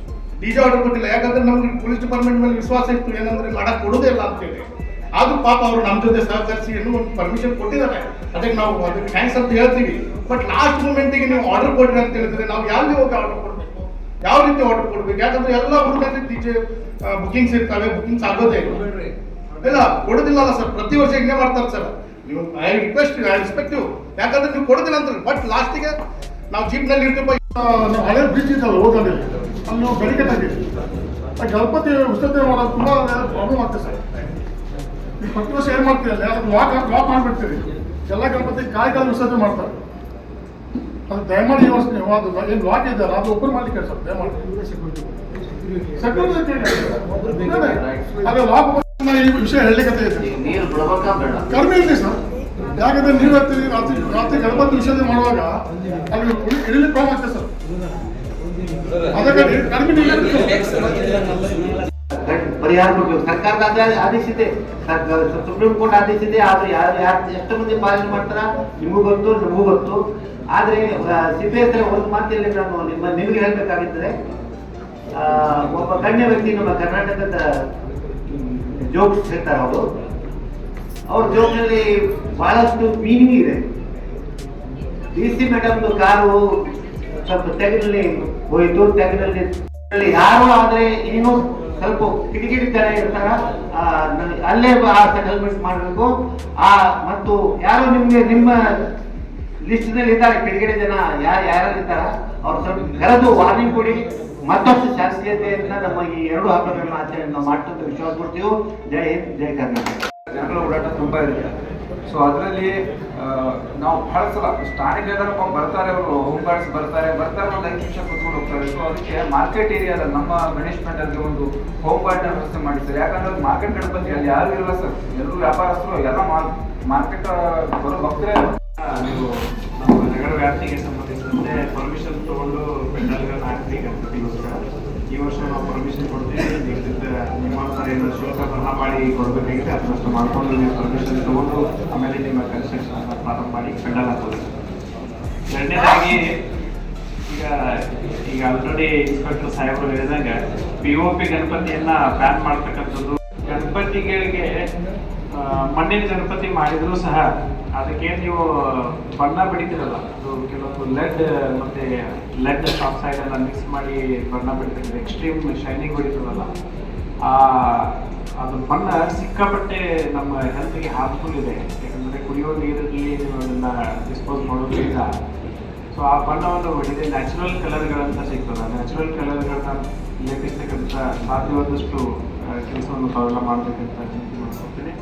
ಡಿಜೆ ಆರ್ಡರ್ ಕೊಟ್ಟಿಲ್ಲ. ಯಾಕಂದ್ರೆ ನಮ್ಗೆ ಪೊಲೀಸ್ ಡಿಪಾರ್ಟ್ಮೆಂಟ್ ಮೇಲೆ ವಿಶ್ವಾಸ ಇತ್ತು, ಏನಂದ್ರೆ ಮಾಡಕ್ ಕೊಡೋದೇ ಇಲ್ಲ ಅಂತೇಳಿ. ಆದ್ರೂ ಪಾಪ ಅವರು ನಮ್ಮ ಜೊತೆ ಸಹಕರಿಸಿ ಇನ್ನೂ ಒಂದು ಪರ್ಮಿಷನ್ ಕೊಟ್ಟಿದ್ದಾರೆ. ಅದಕ್ಕೆ ನಾವು ಅದಕ್ಕೆ ಥ್ಯಾಂಕ್ಸ್ ಅಂತ ಹೇಳ್ತೀವಿ. ಬಟ್ ಲಾಸ್ಟ್ ಮೂಮೆಂಟಿಗೆ ನೀವು ಆರ್ಡರ್ ಕೊಡ್ರಿ ಅಂತ ಹೇಳಿದ್ರೆ ನಾವು ಯಾವ್ದು ಹೋಗಿ ಆರ್ಡರ್ ಕೊಡ್ಬೇಕು, ಯಾವ ರೀತಿ ಆರ್ಡರ್ ಕೊಡ್ಬೇಕು? ಯಾಕಂದ್ರೆ ಎಲ್ಲ ಊರಿನಲ್ಲಿ ಡಿಜೆ ಬುಕಿಂಗ್ಸ್ ಇರ್ತವೆ, ಬುಕಿಂಗ್ಸ್ ಆಗೋದೇ ಇಲ್ಲ, ಕೊಡೋದಿಲ್ಲ ಸರ್. ಪ್ರತಿ ವರ್ಷ ಹಿಂಗೆ ಮಾಡ್ತಾರೆ ಸರ್. ನೀವು ಐ ರೆಸ್ಪೆಕ್ಟ್ ಯು, ಯಾಕಂದ್ರೆ ನೀವು ಕೊಡೋದಿಲ್ಲ ಅಂತ. ಬಟ್ ಲಾಸ್ಟಿಗೆ ನಾವು ಜೀಪ್ನಲ್ಲಿ ಇರ್ತೀವಿ. ಹಳೆ ಬ್ರಿಡ್ಜ್ ಇದಲ್ಲ ಹೋದಲ್ಲಿ, ಅಲ್ಲಿ ನಾವು ಬೆಳಿಗ್ಗೆ ಗಣಪತಿ ವಿಸರ್ಜನೆ ಮಾಡೋದು ತುಂಬ ಪ್ರಾಬ್ಲಮ್ ಆಗ್ತದೆ ಸರ್. ನೀವು ಪ್ರತಿ ವರ್ಷ ಏನು ಮಾಡ್ತೀರಿ ಅಲ್ಲಿ, ಅದಕ್ಕೆ ಲಾಕ್ ಮಾಡಿಬಿಡ್ತೀರಿ. ಎಲ್ಲ ಗಣಪತಿ ಕಾಯಿಗಳು ವಿಸರ್ಜನೆ ಮಾಡ್ತಾರೆ. ಅದು ದಯಮಾಡಿ ಈ ವರ್ಷ ನೀವು ಅದು ಏನು ಲಾಕ್ ಇದ್ದಾರೆ ಅದು ಓಪನ್ ಮಾಡ್ಲಿಕ್ಕೆ ಸರ್ ದಯಮಾಡಿ. ಸೆಕ್ಯೂರಿಟಿ ಅದೇ ಲಾಕ್ ಈ ವಿಷಯ ಹೇಳಲಿಕ್ಕೆ ಕಡಿಮೆ ಇಲ್ಲ ಸರ್. ಯಾಕಂದ್ರೆ ನೀವು ಹೇಳ್ತೀರಿ ರಾತ್ರಿ ಗಣಪತಿ ವಿಸರ್ಜನೆ ಮಾಡುವಾಗ ಅಲ್ಲಿ ಇಡೀಲಿ ಪ್ರಾಬ್ಲಮ್ ಆಗ್ತದೆ ಸರ್. ಅದಕ್ಕೆ ಕಡಿಮೆ ಪರಿಹಾರ ಕೊಡ್ಬೇಕು. ಸರ್ಕಾರದ ಆದೇಶ ಇದೆ, ಸುಪ್ರೀಂ ಕೋರ್ಟ್ ಆದೇಶ ಇದೆ. ಆದ್ರೆ ಎಷ್ಟು ಮಂದಿ ಪಾಲನೆ ಮಾಡ್ತಾರ ನಿಮಗೂ ಗೊತ್ತು, ನಮಗೂ ಗೊತ್ತು. ಆದ್ರೆ ಸಿಪಿಎಸ್ ಒಂದು ಮಾತಿಯಲ್ಲಿ ನಾನು ನಿಮಗೆ ಹೇಳ್ಬೇಕಾಗಿದ್ದರೆ, ಒಬ್ಬ ಗಣ್ಯ ವ್ಯಕ್ತಿ ನಮ್ಮ ಕರ್ನಾಟಕದ ಜೋಕ್ಸ್ ಹೇಳ್ತಾರೆ. ಅವ್ರ ಜೋಕ್ನಲ್ಲಿ ಬಹಳಷ್ಟು ಮೀನಿಂಗ್ ಇದೆ. DC ಮೇಡಮ್ದು ಕಾರು ಸ್ವಲ್ಪ ತೆಗೆದಲ್ಲಿ ಹೋಯಿತು, ತೆಗೆದಲ್ಲಿ ಯಾರು ಆದ್ರೆ ಇನ್ನೂ ಸ್ವಲ್ಪ ಕಿಟಕಿಟಿ ತರ ಇರ್ತಾರ, ಅಲ್ಲೇ ಸೆಟಲ್ಮೆಂಟ್ ಮಾಡಬೇಕು. ಮತ್ತು ಯಾರು ನಿಮ್ಗೆ ನಿಮ್ಮ ಲಿಸ್ಟ್ ನಲ್ಲಿ ಇದ್ದಾರೆ ಕಿಟಕಿಟಿ ಜನ ಯಾರು ಇರ್ತಾರ ಅವ್ರು ಸ್ವಲ್ಪ ಕರೆದು ವಾರ್ನಿಂಗ್ ಕೊಡಿ. ಮತ್ತಷ್ಟು ಶಾಸ್ತ್ರೀಯತೆಯಿಂದ ನಮ್ಮ ಈ 2 ಹಬ್ಬಗಳನ್ನ ಆಚರಣೆ ನಾವು ಮಾಡ್ತಂತ ವಿಶ್ವಾಸ ಕೊಡ್ತೀವಿ. ಜೈ ಹಿಂದ್, ಜೈ ಕರ್ನಾಟಕ. ಜನಗಳ ಓಡಾಟ ತುಂಬಾ ಇರುತ್ತೆ. ಸೊ ಅದರಲ್ಲಿ ನಾವು ಬಹಳ ಸಲ ಸ್ಟಾರ್ಟಿಂಗ್ ಬರ್ತಾರೆ, ಅವರು ಹೋಮ್ ಗಾರ್ಡ್ಸ್ ಬರ್ತಾರೆ ಒಂದು 5 ನಿಮಿಷ ಕೂತ್ಕೊಂಡು ಹೋಗ್ತಾರೆ. ಸೊ ಅದಕ್ಕೆ ಮಾರ್ಕೆಟ್ ಏರಿಯಾದ ನಮ್ಮ ಗಣೇಶ್ ಮಂಡಲ್ಗೆ ಒಂದು ಹೋಮ್ ಗಾರ್ಡ್ ವ್ಯವಸ್ಥೆ ಮಾಡಿದ್ದಾರೆ. ಯಾಕಂದ್ರೆ ಮಾರ್ಕೆಟ್ ಗಣಪತಿ ಅಲ್ಲಿ ಯಾರು ಇರಲ್ಲ ಸರ್, ಎಲ್ಲರೂ ವ್ಯಾಪಾರಸ್ಥರು ಎಲ್ಲ ಮಾರ್ಕೆಟ್ ಬರೋ ಭಕ್ತರೇ. ನೀವು ನಮ್ಮ ನಗರ ವ್ಯಾಪ್ತಿಗೆ ಸಂಬಂಧಿಸಿದಂತೆ ಪರ್ಮಿಷನ್ ತಗೊಂಡು ಪೆಂಡಲ್ಗಳನ್ನ ಹಾಕ್ತೀವಿ ಗಣಪತಿಗೋಸ್ಕರ. ಈ ವರ್ಷ ನಾವು ಪರ್ಮಿಷನ್ ಕೊಡ್ತೀವಿ. ನಿಮ್ಮ ಏನು ಶುಲ್ಕ ಬರಹ ಮಾಡಿ ಕೊಡಬೇಕಾಗಿದೆ ಅದನ್ನಷ್ಟು ಮಾಡ್ಕೊಂಡು ನೀವು ಪರ್ಮಿಷನ್ ತಗೊಂಡು ಆಮೇಲೆ ನಿಮ್ಮ ಕನ್ಸ್ಟ್ರಕ್ಷನ್ ಪ್ರಾರಂಭ ಮಾಡಿ ಪೆಂಡಲ್ ಹಾಕೋದು. ಎರಡನೇದಾಗಿ ಈಗ ಆಲ್ರೆಡಿ ಇನ್ಸ್ಪೆಕ್ಟರ್ ಸಾಹೇಬರು ಹೇಳಿದಾಗ POP ಗಣಪತಿಯನ್ನ ಬ್ಯಾನ್ ಮಾಡ್ತಕ್ಕಂಥದ್ದು. ಗಣಪತಿಗಳಿಗೆ ಮಣ್ಣಿನ ಗಣಪತಿ ಮಾಡಿದ್ರು ಸಹ ಅದಕ್ಕೆ ನೀವು ಬಣ್ಣ ಬಿಡಿತಿರಲ್ಲ, ಅದು ಕೆಲವೊಂದು ಲೆಡ್ ಆಕ್ಸೈಡ್ ಅನ್ನ ಮಿಕ್ಸ್ ಮಾಡಿ ಬಣ್ಣ ಬಿಡ್ತಿದ್ರೆ ಎಕ್ಸ್ಟ್ರೀಮ್ ಶೈನಿಂಗ್ ಹೊಡಿತದಲ್ಲ, ಅದು ಬಣ್ಣ ಸಿಕ್ಕಾಪಟ್ಟೆ ನಮ್ಮ ಹೆಲ್ತ್ಗೆ ಹಾರ್ಮ್ಫುಲ್ ಇದೆ. ಯಾಕಂದರೆ ಕುಡಿಯೋ ನೀರಲ್ಲಿ ನೀವು ಅದನ್ನ ಡಿಸ್ಪೋಸ್ ಮಾಡೋದ್ರಿಂದ ಸೊ ಆ ಬಣ್ಣವನ್ನು ಹೊಡಿದೆ ನ್ಯಾಚುರಲ್ ಕಲರ್ಗಳಂತ ಸಿಗ್ತದೆ. ನ್ಯಾಚುರಲ್ ಕಲರ್ಗಳನ್ನ ಲೇಪಿಸ್ತಕ್ಕಂಥ ಸಾಧ್ಯವಾದಷ್ಟು ಕೆಲಸವನ್ನು ತಾವೆಲ್ಲ ಮಾಡಬೇಕಂತ ಚಿಂತೆ ಮಾಡ್ಕೊಳ್ತೀನಿ.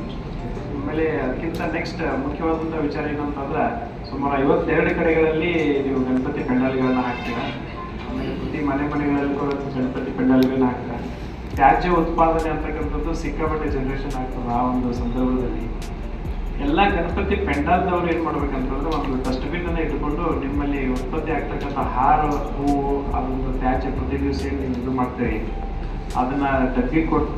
ಆಮೇಲೆ ಅದಕ್ಕಿಂತ ನೆಕ್ಸ್ಟ್ ಮುಖ್ಯವಾದಂಥ ವಿಚಾರ ಏನು ಅಂತಂದ್ರೆ, ಸುಮಾರು 52 ಕಡೆಗಳಲ್ಲಿ ನೀವು ಗಣಪತಿ ಪೆಂಡಲ್ಗಳನ್ನ ಹಾಕ್ತೀರಾ. ಆಮೇಲೆ ಪ್ರತಿ ಮನೆಗಳಲ್ಲಿ ಕೂಡ ಗಣಪತಿ ಪೆಂಡಲ್ಗಳನ್ನ ಹಾಕ್ತೀರಾ. ತ್ಯಾಜ್ಯ ಉತ್ಪಾದನೆ ಅಂತಕ್ಕಂಥದ್ದು ಸಿಕ್ಕಾಪಟ್ಟೆ ಜನರೇಷನ್ ಆಗ್ತದೆ. ಆ ಒಂದು ಸಂದರ್ಭದಲ್ಲಿ ಎಲ್ಲ ಗಣಪತಿ ಪೆಂಡಲ್ದವ್ರು ಏನು ಮಾಡ್ಬೇಕಂತಂದ್ರೆ ಒಂದು ಡಸ್ಟ್ಬಿನ್ ಅನ್ನ ಇಟ್ಕೊಂಡು ನಿಮ್ಮಲ್ಲಿ ಉತ್ಪತ್ತಿ ಆಗ್ತಕ್ಕಂಥ ಹಾರ, ಹೂವು, ಅದೊಂದು ತ್ಯಾಜ್ಯ ಪ್ರತಿ ದಿವಸ ಏನು ನೀವು ಇದು ಮಾಡ್ತೀರಿ ಅದನ್ನ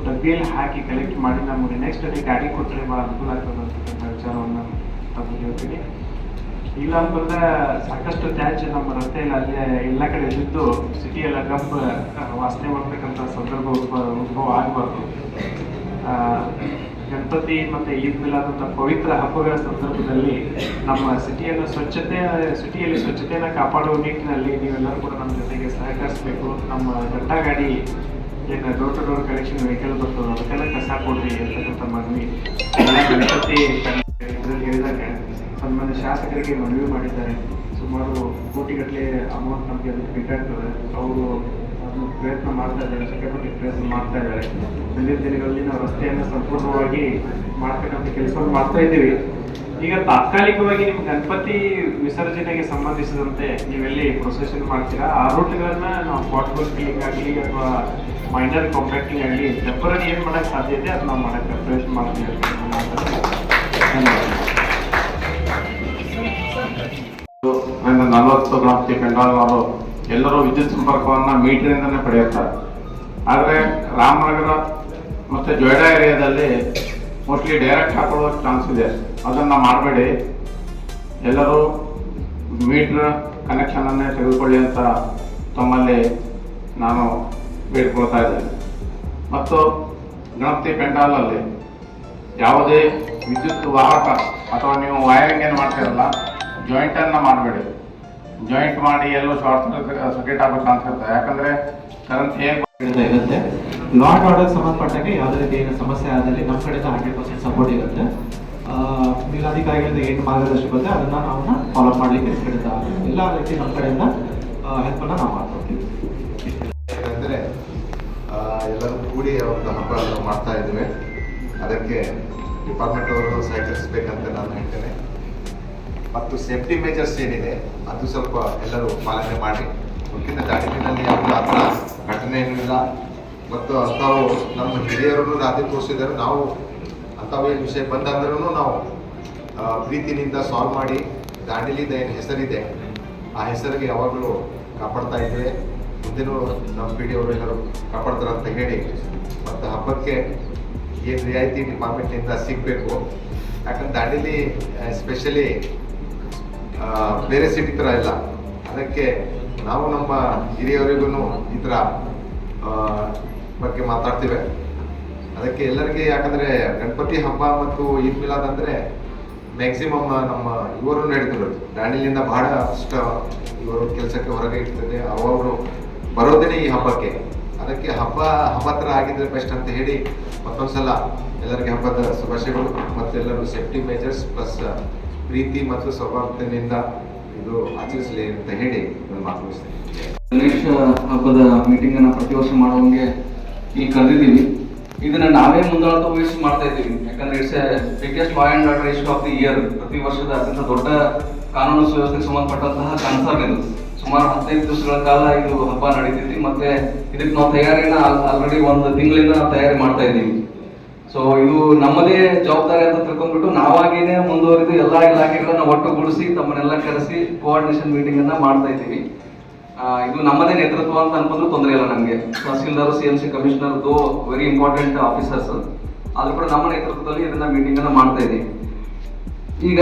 ಡಬ್ಬಿಯಲ್ಲಿ ಹಾಕಿ ಕಲೆಕ್ಟ್ ಮಾಡಿ ನಮಗೆ ನೆಕ್ಸ್ಟ್ ಡೇ ಗಾಡಿ ಕೊಟ್ಟರೆ ಭಾಳ ಅನುಕೂಲ ಆಗ್ತದೆ ಅಂತಕ್ಕಂಥ ವಿಚಾರವನ್ನು ತಮಗೆ ಹೇಳ್ತೀನಿ. ಇಲ್ಲ ಅಂತಂದ್ರೆ ಸಾಕಷ್ಟು ತ್ಯಾಜ್ಯ ನಮ್ಮ ರಸ್ತೆಯಲ್ಲಿ ಅಲ್ಲೇ ಎಲ್ಲ ಕಡೆ ಇದ್ದು ಸಿಟಿಯೆಲ್ಲ ಗಂಪ ವಾಸನೆ ಮಾಡ್ತಕ್ಕಂಥ ಸಂದರ್ಭ ಉದ್ಭವ ಆಗಬಾರ್ದು. ಗಣಪತಿ ಮತ್ತು ಈದ್ ಮಿಲಾದ್ ಪವಿತ್ರ ಹಬ್ಬಗಳ ಸಂದರ್ಭದಲ್ಲಿ ನಮ್ಮ ಸಿಟಿಯಲ್ಲಿ ಸ್ವಚ್ಛತೆಯನ್ನು ಕಾಪಾಡುವ ನಿಟ್ಟಿನಲ್ಲಿ ನೀವೆಲ್ಲರೂ ಕೂಡ ನಮ್ಮ ಜೊತೆಗೆ ಸಹಕರಿಸಬೇಕು. ನಮ್ಮ ಘಂಟಾ ಗಾಡಿ ಏನು door to door collection vehicle ಬರ್ತದೆ ಅದಕ್ಕೆಲ್ಲ ಕಸ ಕೊಡ್ರಿ ಅಂತಕ್ಕಂಥ ಮನವಿ ಗಣಪತಿ ಇದರಲ್ಲಿ ಹೇಳಿದಾಗ ಸನ್ಮಾನ್ಯ ಶಾಸಕರಿಗೆ ಮನವಿ ಮಾಡಿದ್ದಾರೆ. ಸುಮಾರು ಕೋಟಿಗಟ್ಟಲೆ ಅಮೌಂಟ್ ನಮಗೆ ಅದಕ್ಕೆ ಬೇಕಾಗ್ತದೆ. ಅವರು ಅದನ್ನು ಪ್ರಯತ್ನ ಮಾಡ್ತಾ ಇದ್ದಾರೆ, ಸಿಕ್ಕಾಪಟ್ಟೆ ಪ್ರಯತ್ನ ಮಾಡ್ತಾ ಇದ್ದಾರೆ. ಮುಂದಿನ ದಿನಗಳಲ್ಲಿ ನಾವು ರಸ್ತೆಯನ್ನು ಸಂಪೂರ್ಣವಾಗಿ ಮಾಡ್ತಕ್ಕಂಥ ಕೆಲಸವನ್ನು ಮಾಡ್ತಾ ಇದ್ದೀವಿ. ಈಗ ತಾತ್ಕಾಲಿಕವಾಗಿ ನಿಮ್ಮ ಗಣಪತಿ ವಿಸರ್ಜನೆಗೆ ಸಂಬಂಧಿಸಿದಂತೆ ನೀವೆಲ್ಲಿ ಪ್ರೊಸೆಷನ್ ಮಾಡ್ತೀರಾ ಆ ರೂಟ್ಗಳನ್ನ ನಾವು ಪಾಟ್ಬೋಲ್ ಕ್ಲೀನಿಂಗ್ ಆಗಲಿ ಅಥವಾ ಮೈನರ್ ಕಾಂಪ್ಯಾಕ್ಟಿಂಗ್ ಆಗಲಿ ಟೆಂಪರರಿ ಏನು ಮಾಡೋಕ್ಕೆ ಸಾಧ್ಯ ಇದೆ ಅದು ನಾವು ಮಾಡೋಕ್ಕೆ ಪ್ರಯತ್ನ ಮಾಡ್ತೀವಿ. ಧನ್ಯವಾದ. 40 ಗಣಪತಿ ಪೆಂಡಾಲ್ಗಳು ಎಲ್ಲರೂ ವಿದ್ಯುತ್ ಸಂಪರ್ಕವನ್ನು ಮೀಟರಿಂದನೇ ಪಡೆಯುತ್ತಾರೆ. ಆದರೆ ರಾಮನಗರ ಮತ್ತು ಜೊಯ್ಡಾ ಏರಿಯಾದಲ್ಲಿ ಮೋಸ್ಟ್ಲಿ ಡೈರೆಕ್ಟ್ ಹಾಕೊಳ್ಳೋ ಚಾನ್ಸ್ ಇದೆ. ಅದನ್ನು ಮಾಡಬೇಡಿ, ಎಲ್ಲರೂ ಮೀಟ್ರ್ ಕನೆಕ್ಷನನ್ನೇ ತೆಗೆದುಕೊಳ್ಳಿ ಅಂತ ತಮ್ಮಲ್ಲಿ ನಾನು ಬೇಡಿಕೊಳ್ತಾ ಇದ್ದೇನೆ. ಮತ್ತು ಗಣಪತಿ ಪೆಂಡಾಲಲ್ಲಿ ಯಾವುದೇ ವಿದ್ಯುತ್ ವಾಹಕ ಅಥವಾ ನೀವು ವೈರಿಂಗ್ ಏನು ಮಾಡ್ತೀರಲ್ಲ ಜಾಯಿಂಟನ್ನು ಮಾಡಬೇಡಿ. ಜಾಯಿಂಟ್ ಮಾಡಿ ಎಲ್ಲೋ ಶಾರ್ಟ್ ಸರ್ಕ್ಯೂಟ್ ಆಗಬೇಕು ಅನ್ಸುತ್ತೆ. ಯಾಕಂದರೆ ಕರೆಂಟ್ ಹೇಗೆ ಇರುತ್ತೆ. ಲಾ ಅಂಡ್ ಆರ್ಡರ್ ಸಂಬಂಧಪಟ್ಟಾಗೆ ಯಾವುದೇ ರೀತಿ ಏನು ಸಮಸ್ಯೆ ಆದಲ್ಲಿ ನಮ್ಮ ಕಡೆಯಿಂದ 100% ಸಪೋರ್ಟ್ ಇರುತ್ತೆ. ಮೇಲಾಧಿಕಾರಿಗಳಿಂದ ಏನು ಮಾರ್ಗದರ್ಶನ ಬರುತ್ತೆ ಅದನ್ನು ನಾವು ಫಾಲೋ ಮಾಡಲಿಕ್ಕೆ ಕಡೆಯಿಂದ ಎಲ್ಲ ರೀತಿ ನಮ್ಮ ಕಡೆಯಿಂದ ಹೆಲ್ಪನ್ನು ನಾವು ಮಾಡ್ಕೊಡ್ತೀವಿ. ಯಾಕಂದರೆ ಎಲ್ಲರೂ ಕೂಡಿ ಒಂದು ಹಬ್ಬಗಳನ್ನು ಮಾಡ್ತಾ ಇದ್ದೇವೆ. ಅದಕ್ಕೆ ಡಿಪಾರ್ಟ್ಮೆಂಟ್ ಅವರು ಸಹಕರಿಸಬೇಕಂತ ನಾನು ಹೇಳ್ತೇನೆ. ಮತ್ತು ಸೇಫ್ಟಿ ಮೆಜರ್ಸ್ ಏನಿದೆ ಅದು ಸ್ವಲ್ಪ ಎಲ್ಲರೂ ಪಾಲನೆ ಮಾಡಿ. ಮುಖ್ಯದ ದಾಳಿನಲ್ಲಿ ಯಾವುದೇ ಆ ಥರ ಘಟನೆ ಏನೂ ಇಲ್ಲ. ಮತ್ತು ಅಂಥವು ನಮ್ಮ ಹಿರಿಯರನ್ನು ರಾತ್ರಿ ತೋರಿಸಿದರೆ ನಾವು ಅಂಥವು ಏನು ವಿಷಯ ಬಂದಂದ್ರೂ ನಾವು ಪ್ರೀತಿನಿಂದ ಸಾಲ್ವ್ ಮಾಡಿ ದಾಂಡೇಲಿದ ಏನು ಹೆಸರಿದೆ ಆ ಹೆಸರಿಗೆ ಯಾವಾಗಲೂ ಕಾಪಾಡ್ತಾ ಇದ್ದೇವೆ. ಮುಂದಿನ ನಮ್ಮ ಪಿ ಡಿ ಅವರು ಎಲ್ಲರೂ ಕಾಪಾಡ್ತಾರೆ ಅಂತ ಹೇಳಿ ಮತ್ತು ಹಬ್ಬಕ್ಕೆ ಏನು ರಿಯಾಯಿತಿ ಡಿಪಾರ್ಟ್ಮೆಂಟಿಂದ ಸಿಗಬೇಕು. ಯಾಕಂದ್ರೆ ದಾಂಡೇಲಿ ಎಸ್ಪೆಷಲಿ ಬೇರೆ ಸಿಟಿ ಥರ ಇಲ್ಲ. ಅದಕ್ಕೆ ನಾವು ನಮ್ಮ ಹಿರಿಯವರಿಗೂ ಈ ಥರ ಬಗ್ಗೆ ಮಾತಾಡ್ತೀವಿ. ಅದಕ್ಕೆ ಎಲ್ಲರಿಗೆ ಯಾಕಂದರೆ ಗಣಪತಿ ಹಬ್ಬ ಮತ್ತು ಈದ್ ಮಿಲಾದ್ ಅಂದರೆ ಮ್ಯಾಕ್ಸಿಮಮ್ ನಮ್ಮ ಇವರು ನಡೀತಿರೋದು ದಾಂಡೇಲಿಯಿಂದ ಬಹಳಷ್ಟು ಇವರು ಕೆಲಸಕ್ಕೆ ಹೊರಗೆ ಇರ್ತದೆ. ಅವರು ಬರೋದೇ ಈ ಹಬ್ಬಕ್ಕೆ. ಅದಕ್ಕೆ ಹಬ್ಬತ್ರ ಆಗಿದ್ರೆ ಬೆಸ್ಟ್ ಅಂತ ಹೇಳಿ ಮತ್ತೊಂದ್ಸಲ ಎಲ್ಲರಿಗೆ ಹಬ್ಬದ ಶುಭಾಶಯಗಳು. ಮತ್ತು ಎಲ್ಲರೂ ಸೇಫ್ಟಿ ಮೆಜರ್ಸ್ ಪ್ಲಸ್ ಪ್ರೀತಿ ಮತ್ತು ಸೌಹಾರ್ದತೆಯಿಂದ ಇದು ಆಚರಿಸಲಿ ಅಂತ ಹೇಳಿ ನಾನು ಮಾತು ಮುಗಿಸ್ತೇನೆ. ಗಣೇಶ ಹಬ್ಬದ ಮೀಟಿಂಗ್ ಅನ್ನ ಪ್ರತಿ ವರ್ಷ ಮಾಡುವಂಗೆ ಈಗ ಕರೆದಿದ್ದೀವಿ. ಇದನ್ನ ನಾವೇ ಮುಂದಾಳತ್ವ ವಹಿಸಿ ಮಾಡ್ತಾ ಇದ್ದೀವಿ. ಯಾಕಂದ್ರೆ it's A biggest law and order issue of the year. ಪ್ರತಿ ವರ್ಷದ ಅತ್ಯಂತ ದೊಡ್ಡ ಕಾನೂನು ಸುವ್ಯವಸ್ಥೆಗೆ ಸಂಬಂಧಪಟ್ಟಂತಹ ಕನ್ಸರ್ನ್ ಇದು. ಸುಮಾರು 15 ದಿವಸಗಳ ಕಾಲ ಇದು ಹಬ್ಬ ನಡೀತೈತಿ. ಮತ್ತೆ ಇದಕ್ಕೆ ನಾವು ತಯಾರಿನ ಆಲ್ರೆಡಿ 1 ತಿಂಗಳಿಂದ ನಾವು ತಯಾರಿ ಮಾಡ್ತಾ ಇದ್ದೀವಿ. ಸೊ ಇದು ನಮ್ಮದೇ ಜವಾಬ್ದಾರಿ ಅಂತ ತಿಳ್ಕೊಂಡ್ಬಿಟ್ಟು ನಾವಾಗಿನೇ ಮುಂದುವರಿದು ಎಲ್ಲಾ ಇಲಾಖೆಗಳನ್ನ ಒಟ್ಟುಗೂಡಿಸಿ ತಮ್ಮನ್ನೆಲ್ಲ ಕರೆಸಿ ಕೋಆರ್ಡಿನೇಷನ್ ಮೀಟಿಂಗ್ ಅನ್ನ ಮಾಡ್ತಾ ಇದ್ದೀವಿ. ಇದು ನಮ್ಮದೇ ನೇತೃತ್ವ ಅಂತ ಅನ್ಕೊಂಡ್ರು ತೊಂದರೆ ಇಲ್ಲ ನಮಗೆ. ತಹಸೀಲ್ದಾರ್, CMC ಕಮಿಷನರ್ ದೋ ವೆರಿ ಇಂಪಾರ್ಟೆಂಟ್ ಆಫೀಸರ್ಸ್, ಆದ್ರೂ ಕೂಡ ನಮ್ಮ ನೇತೃತ್ವದಲ್ಲಿ ಇದನ್ನ ಮೀಟಿಂಗ್ ಅನ್ನ ಮಾಡ್ತಾ ಇದ್ದೀವಿ. ಈಗ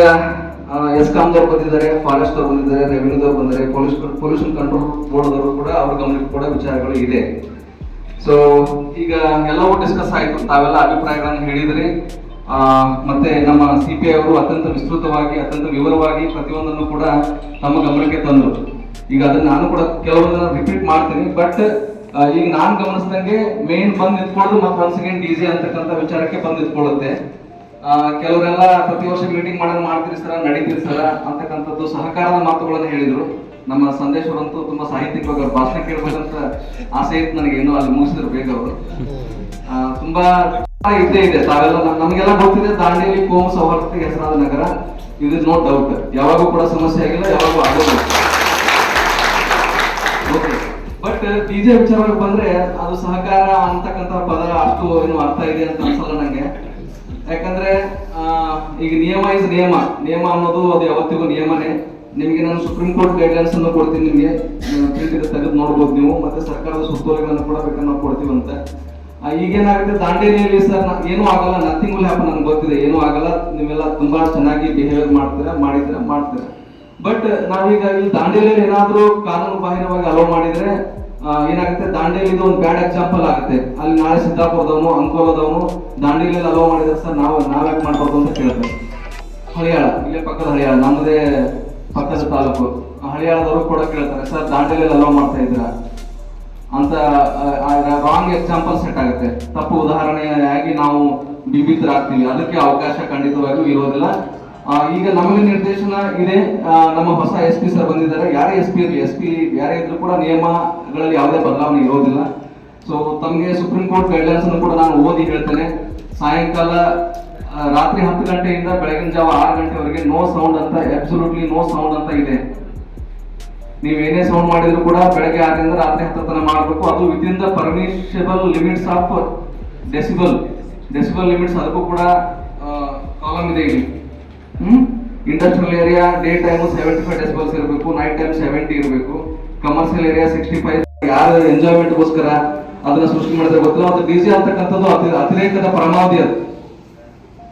ಎಸ್ಕಾಂದವ್ರು ಬಂದಿದ್ದಾರೆ, ಫಾರೆಸ್ಟ್ ಅವ್ರು ಬಂದಿದ್ದಾರೆ, ರೆವಿನ್ಯೂದವ್ರು ಬಂದಿದ್ದಾರೆ, ಪೊಲ್ಯೂಷನ್ ಕಂಟ್ರೋಲ್ ಬೋರ್ಡ್ ಅವರು ಕೂಡ ಅವ್ರ ಗಮನಕ್ಕೆ ಕೂಡ ವಿಚಾರಗಳು ಇದೆ. ಸೊ ಈಗ ಎಲ್ಲವೂ ಡಿಸ್ಕಸ್ ಆಯ್ತು, ತಾವೆಲ್ಲ ಅಭಿಪ್ರಾಯಗಳನ್ನು ಹೇಳಿದ್ರಿ. ಮತ್ತೆ ನಮ್ಮ CPI ಅವರು ಅತ್ಯಂತ ವಿಸ್ತೃತವಾಗಿ ಅತ್ಯಂತ ವಿವರವಾಗಿ ಪ್ರತಿಯೊಂದನ್ನು ಕೂಡ ತಮ್ಮ ಗಮನಕ್ಕೆ ತಂದರು. ಈಗ ಅದನ್ನ ನಾನು ಕೂಡ ಕೆಲವೊಂದನ್ನ ರಿಪೀಟ್ ಮಾಡ್ತೀನಿ. ಬಟ್ ಈಗ ನಾನು ಗಮನಿಸಿದಂಗೆ ಮೇನ್ ಬಂದ್ ನಿಂತ್ಕೊಳ್ಳೋದು ಮತ್ತೆ ಒನ್ಸ್ ಅಗೇನ್ DJ ಅಂತಕ್ಕಂಥ ವಿಚಾರಕ್ಕೆ ಬಂದ್ ನಿಂತ್ಕೊಳ್ಳುತ್ತೆ. ಕೆಲವರೆಲ್ಲ ಪ್ರತಿ ವರ್ಷ ಮೀಟಿಂಗ್ ಮಾಡ್ತೀರಿ ಸರ, ನಡೀತೀರಿ ಸರ ಅಂತಕ್ಕಂಥದ್ದು ಸಹಕಾರದ ಮಾತುಗಳನ್ನು ಹೇಳಿದ್ರು. ನಮ್ಮ ಸಂದೇಶವರಂತೂ ತುಂಬಾ ಸಾಹಿತ್ಯಿಕವಾಗಿ ಅವ್ರ ಭಾಷಣ ಕೇಳ್ಬೇಕಂತ ಆಸೆ ಇತ್ತು ನನಗೆ. ಏನೋ ಅಲ್ಲಿ ಮುಗಿಸಿದ್ರು ಬೇಗ ಅವರು. ತುಂಬಾ ಇದ್ದೇ ಇದೆ. ತಾವೆಲ್ಲ ನಮಗೆಲ್ಲ ಗೊತ್ತಿದೆ, ದಾಂಡೇಲಿ ಕೋಮು ಸೌಹಾರ್ದತೆಗೆ ಹೆಸರಾದ ನಗರ. ಇದು ನೋ ಡೌಟ್, ಯಾವಾಗೂ ಕೂಡ ಸಮಸ್ಯೆ ಆಗಿಲ್ಲ, ಯಾವಾಗೂ ಆಗೋದು. ಬಟ್ DJ ವಿಚಾರಕ್ಕೆ ಬಂದ್ರೆ ಅದು ಸಹಕಾರ ಅಂತಕ್ಕಂಥ ಪದ ಅಷ್ಟು ಏನು ಅರ್ಥ ಇದೆ ಅಂತ ಅನ್ಸಲ್ಲ ನಂಗೆ. ಯಾಕಂದ್ರೆ ಈಗ ನಿಯಮ ಇಸ್ ನಿಯಮ ಅನ್ನೋದು ಅದು ಯಾವತ್ತಿಗೂ ನಿಯಮನೇ. ನಿಮಗೆ ನಾನು ಸುಪ್ರೀಂ ಕೋರ್ಟ್ ಗೈಡ್ಲೈನ್ಸ್ ಅನ್ನು ಕೊಡ್ತೀನಿ, ನಿಮಗೆ ಪ್ರಿಂಟ್ ತೆಗೆದು ನೋಡ್ಬೋದು ನೀವು. ಮತ್ತೆ ಸರ್ಕಾರದ ಸುತ್ತೋಲೆಗಳನ್ನು ಕೂಡ ಬೇಕಾದ್ರೆ ನಾವು ಕೊಡ್ತೀವಂತೆ. ಈಗೇನಾಗುತ್ತೆ ದಾಂಡೇಲಿಯಲ್ಲಿ ಸರ್ ಏನೂ ಆಗಲ್ಲ, ನಥಿಂಗ್ ವಿಲ್ ಹ್ಯಾಪನ್, ನನಗೆ ಗೊತ್ತಿದೆ, ಏನೂ ಆಗಲ್ಲ, ನೀವೆಲ್ಲ ತುಂಬಾ ಚೆನ್ನಾಗಿ ಬಿಹೇವಿಯರ್ ಮಾಡ್ತೀರಾ. ಬಟ್ ನಾವೀಗ ಇಲ್ಲಿ ದಾಂಡೇಲಿಯಲ್ಲಿ ಏನಾದ್ರೂ ಕಾನೂನು ಬಾಹಿರವಾಗಿ ಅಲೋ ಮಾಡಿದ್ರೆ ಏನಾಗುತ್ತೆ, ದಾಂಡೇಲಿದು ಒಂದು ಬ್ಯಾಡ್ ಎಕ್ಸಾಂಪಲ್ ಆಗುತ್ತೆ. ಅಲ್ಲಿ ನಾಳೆ ಸಿದ್ದಾಪುರದವನು, ಅಂಕೋಲದವನು ದಾಂಡೇಲಿಯಲ್ಲಿ ಅಲೋ ಮಾಡಿದ್ರೆ ಸರ್ ನಾವ್ಯಾಕೆ ಮಾಡ್ಬಾರ್ದು ಅಂತ ಕೇಳ್ತಾರೆ. ಹಳಿಯಾಳ, ಇಲ್ಲೇ ಪಕ್ಕದ ಹಳಿಯಾಳ, ನಮ್ಮದೇ ಪಕ್ಕದ ತಾಲೂಕು, ಹಳಿಯಾಳದವರು ಕೂಡ ಕೇಳ್ತಾರೆ, ಸರ್ ದಾಂಡೇಲಿಯಲ್ಲಿ ಅಲೋ ಮಾಡ್ತಾ ಇದ್ರ ಅಂತ. ರಾಂಗ್ ಎಕ್ಸಾಂಪಲ್ ಸೆಟ್ ಆಗುತ್ತೆ. ತಪ್ಪು ಉದಾಹರಣೆಯಾಗಿ ನಾವು ಬಿಬಿತರಾಗ್ತೀವಿ. ಅದಕ್ಕೆ ಅವಕಾಶ ಖಂಡಿತವಾಗಿಯೂ ಇರೋದಿಲ್ಲ. ಈಗ ನಮಗೆ ನಿರ್ದೇಶನ ಇದೆ. ನಮ್ಮ ಹೊಸ SP ಸರ್ ಬಂದಿದ್ದಾರೆ. ಯಾರೇ SP ಯಾರೇ ಇದ್ರು ಕೂಡ ನಿಯಮಗಳಲ್ಲಿ ಯಾವುದೇ ಬದಲಾವಣೆ ಇರೋದಿಲ್ಲ. ಸೊ ತಮಗೆ ಸುಪ್ರೀಂ ಕೋರ್ಟ್ ಗೈಡ್ಲೈನ್ಸ್ ಅನ್ನು ಕೂಡ ನಾನು ಓದಿ ಹೇಳ್ತೇನೆ. ಸಾಯಂಕಾಲ ರಾತ್ರಿ 10 ಗಂಟೆಯಿಂದ ಬೆಳಗಿನ ಜಾವ 6 ಗಂಟೆವರೆಗೆ ನೋ ಸೌಂಡ್ ಅಂತ, ಅಬ್ಸಲ್ಯೂಟ್ಲಿ ನೋ ಸೌಂಡ್ ಅಂತ ಇದೆ. ನೀವೇನೇ ಸೌಂಡ್ ಮಾಡಿದ್ರು ಕೂಡ ಬೆಳಗ್ಗೆ 6 ರಿಂದ ರಾತ್ರಿ 10 ತನಕ ಮಾಡಬೇಕು. ಅದು within the permissible limits of decibel limits. ಅದಕ್ಕೂ ಕೂಡ ಕಾಲಮ್ ಇದೆ ಇಲ್ಲಿ. Industrial area day time 75 decibels ಇರಬೇಕು, ನೈಟ್ ಟೈಮ್ 70 ಇರಬೇಕು. Commercial area 65. ಯಾರು ಎಂಜಾಯ್ಮೆಂಟ್ಗೋಸ್ಕರ ಅದನ್ನ ಸೃಷ್ಟಿ ಮಾಡಿದ್ರೆ ಗೊತ್ತಿಲ್ಲ. ಅದು DJ ಅಂತಕ್ಕಂಥದ್ದು ಅತಿರೇಕದ ಪರಮಾವಧಿ. ಅದು